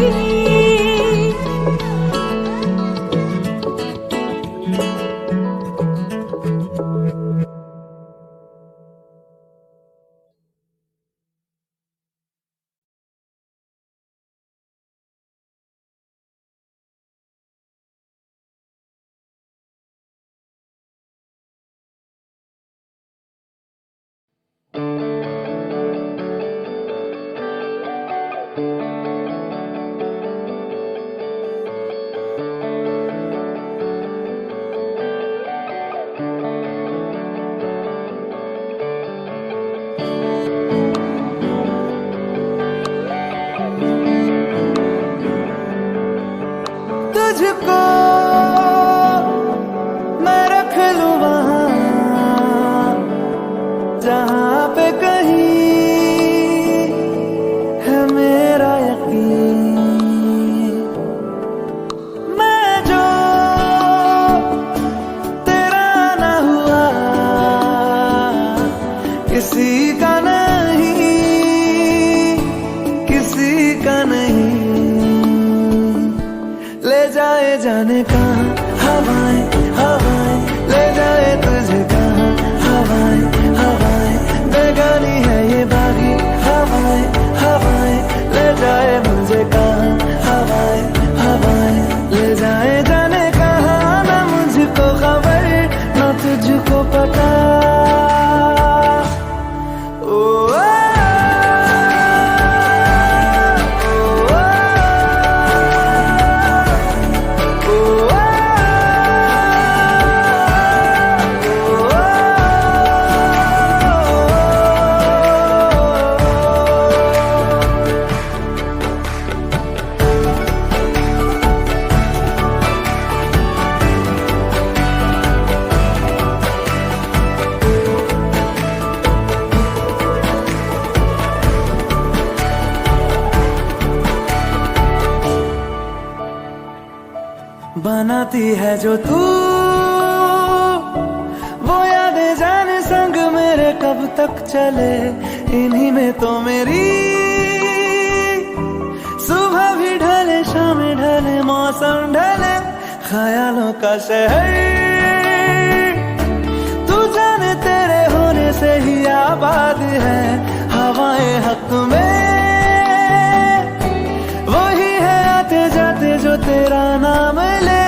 जाने कहाँ हवाएं हवाएं ले जाए तुझे कहाँ हवाएं हवाएं बेगानी है ये बागी हवाएं हवाएं ले जाए मुझे कहाँ हवाएं हवाएं ले जाए जाने कहाँ ना मुझको खबर ना तुझको पता बनाती है जो तू वो यादें जाने संग मेरे कब तक चले इन्हीं में तो मेरी सुबह भी ढले शाम ढले मौसम ढले ख्यालों का शहर तू जाने तेरे होने से ही आबाद है हवाएं हक में वही है आते जाते जो तेरा नाम ले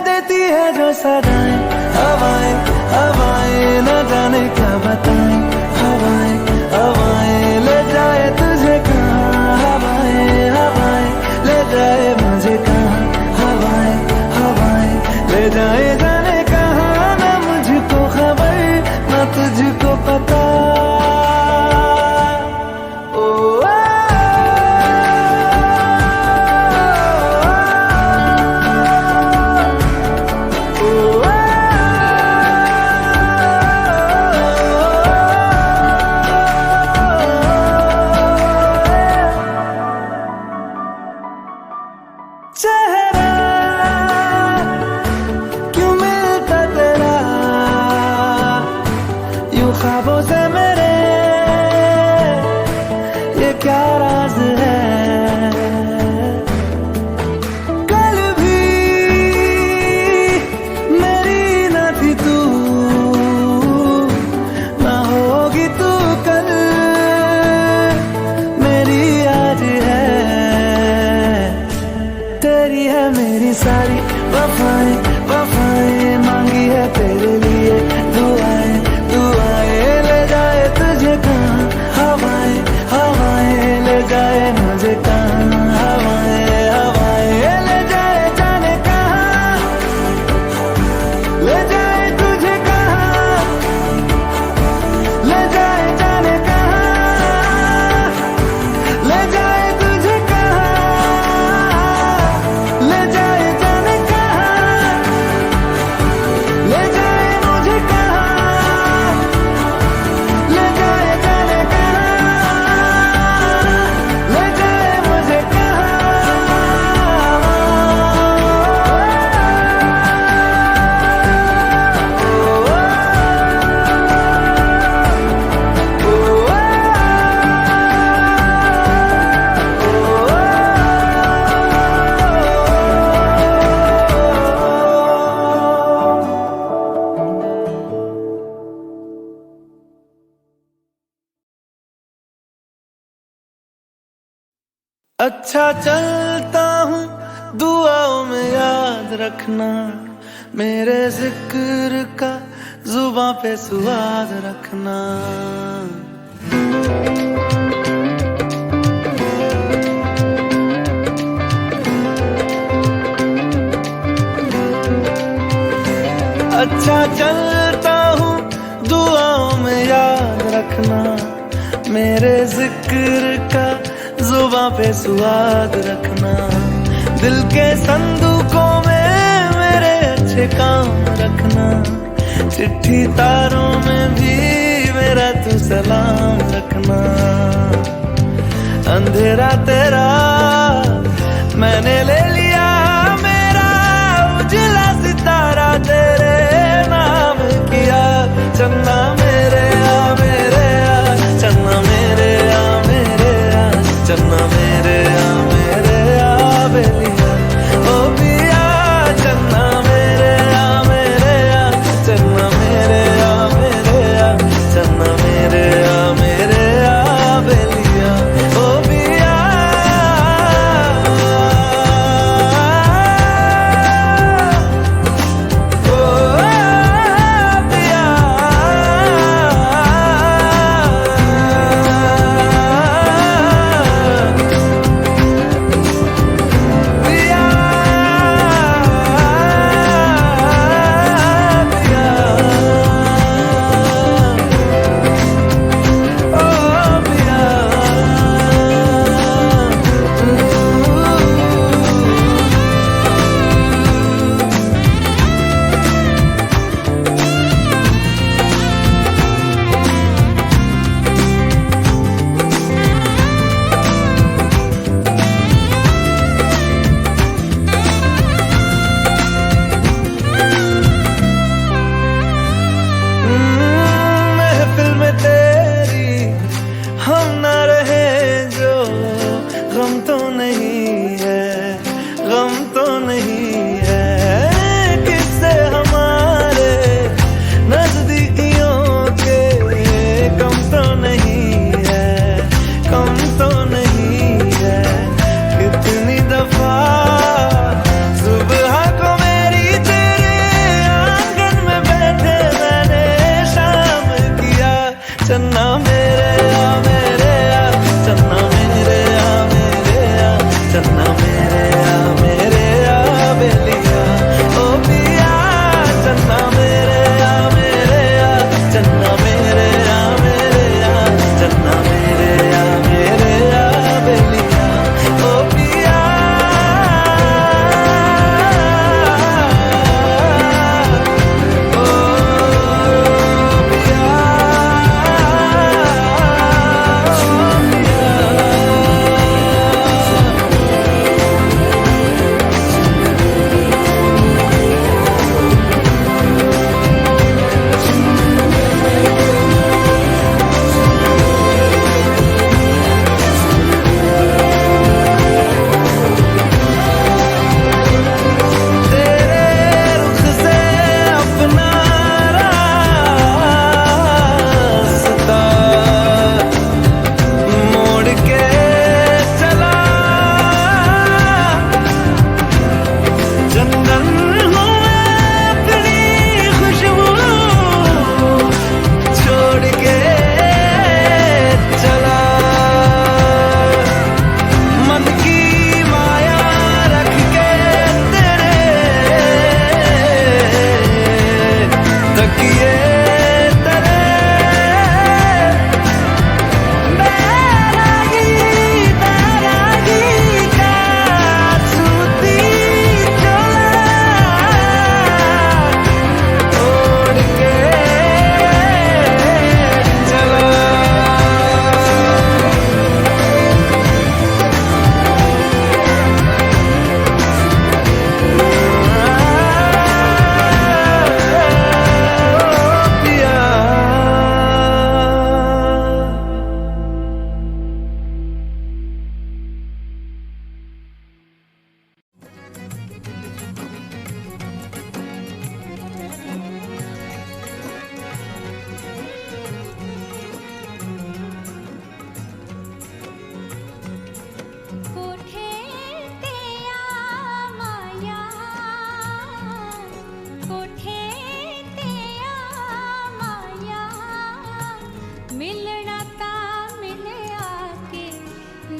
देती है जो सदाएं हवाएं हवाएं न जाने क्या बताएं हवाएं हवाएं ले जाए तुझे कहाँ हवाएं हवाएं ले जाए मुझे कहाँ हवाएं हवाएं ले जाए जाने कहाँ ना मुझको खबर ना तुझको पता चेहरा क्यों मिलता तेरा यूं ख्वाबों से मेरे ये क्या राज है कल भी मेरी न थी तू ना होगी तू कल मेरी आज है तेरी है मेरी सारी वफाएं वफाएं मांगी है तेरे लिए दुआएं दुआएं ले जाए तुझे कहाँ हवाएं हवाएं ले जाए मुझे कहाँ हवाएं हवाएं ले जाए जाने कहाँ ले जाए तुझे कहाँ ले जाए जाने कहाँ ले जाए तुझे कहाँ ले जाए जाने कहाँ ले जाए मुझे कहाँ ले जाए जाने कहाँ ले जाए मुझे अच्छा चलता हूँ दुआओं में याद रखना मेरे जिक्र का जुबां पे स्वाद रखना अच्छा चलता हूँ दुआओं में याद रखना मेरे जिक्र का जुबां पे स्वाद रखना दिल के संदूकों में मेरे अच्छे काम रखना चिट्ठी तारों में भी मेरा तू सलाम रखना अंधेरा तेरा मैंने ले लिया मेरा उजला सितारा तेरे नाम किया चन्ना मेरे आ चन्ना मेरे आ चन्ना मेरे आ बेलिया ओ पिया चन्ना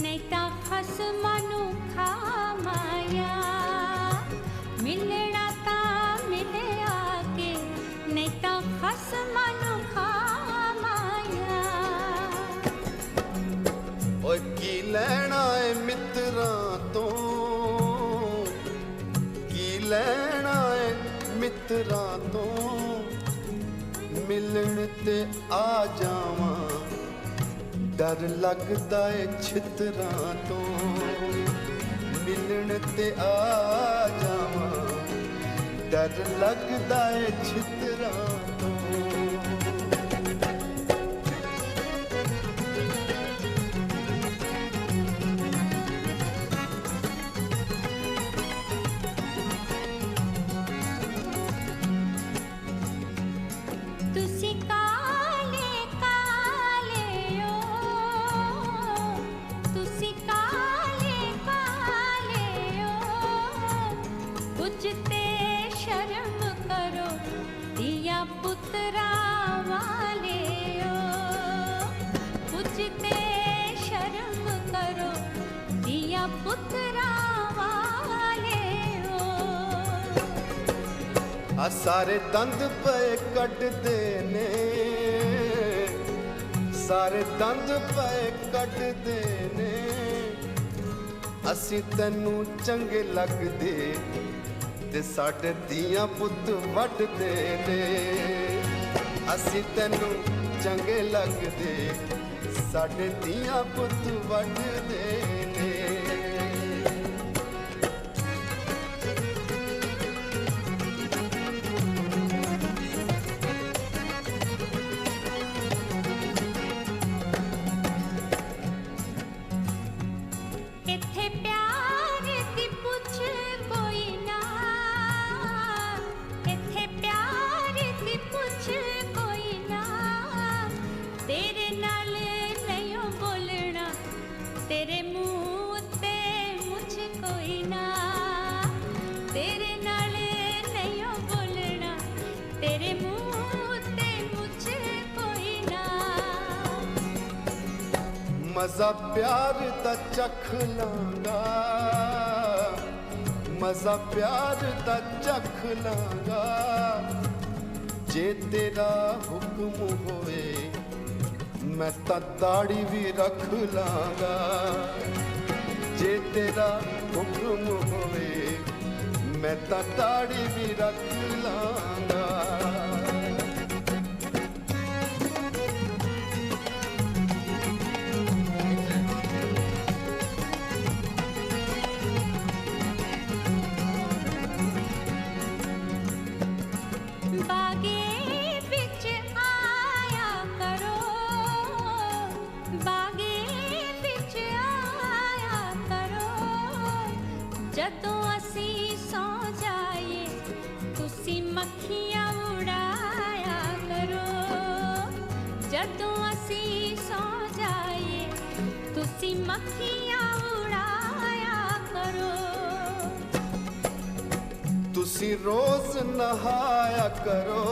नहीं ता खसमां नूं खामाया मिलना ता मिले आके नहीं ता खसमां नूं खामाया ओए की लैना है मित्रां तो की लैना है मित्रां तो मिलन ते आ जावां डर लगदा है छितरां तो मिलन ते आ जावां डर लगदा है छितरां तो तुसी काले काले ओ तुसी काले काले ओ कुछ ते शर्म करो दिया पुत्रा वाले ओ कुछ ते शर्म करो दिया पुत्रा वाले ओ आ सारे दंद पे कटदे ने सारे दंद पे कटदे ने असी तैनू चंगे लगदे ते साडे दियां पुत्त वड्डदे ने असी तैनू चंगे लगदे साडे दियां पुत्त वड्डदे ने इत्थे प्यार दी पुछ कोई ना इत्थे प्यार दी पुछ कोई ना तेरे नाल नहीं बोलना तेरे मुंह ते मुझ कोई ना तेरे नाल नहीं बोलना तेरे मुंह ते मुझ कोई ना मजा प्यार दा चख लांगा मजा प्यार दा चख लांगा जे तेरा हुक्म होए मैं तां दाढ़ी भी रख लांगा जे तेरा हुक्म होए मैं तां दाढ़ी भी रख लांगा बागे विच आया करो बागे विच आया करो जदों असी सौ जाए तुसी मक्खियां उड़ाया करो जदों असी सौ जाए तुसी मक्खियां उड़ाया करो तुसी रोज नहाया करो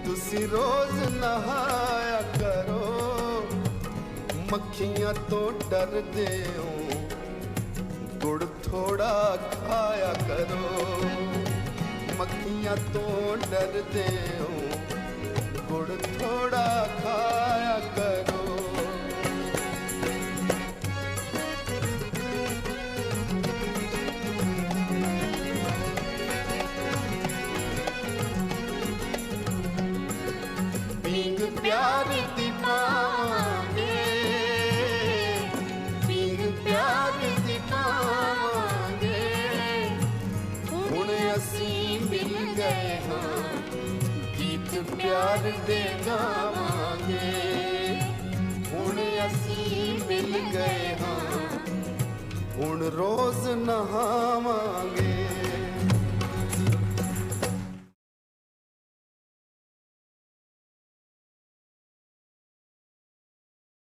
तुसी रोज नहाया करो मक्खियां तो डरदे हो गुड़ थोड़ा खाया करो मक्खियां तो डरदे हो गुड़ थोड़ा खाया करो पींग प्यार दी पावांगे पींग प्यार दी पावांगे हुण असी मिल गए हाँ गीत प्यार दे गावांगे हुण असी मिल गए हाँ हुण रोज नहावांगे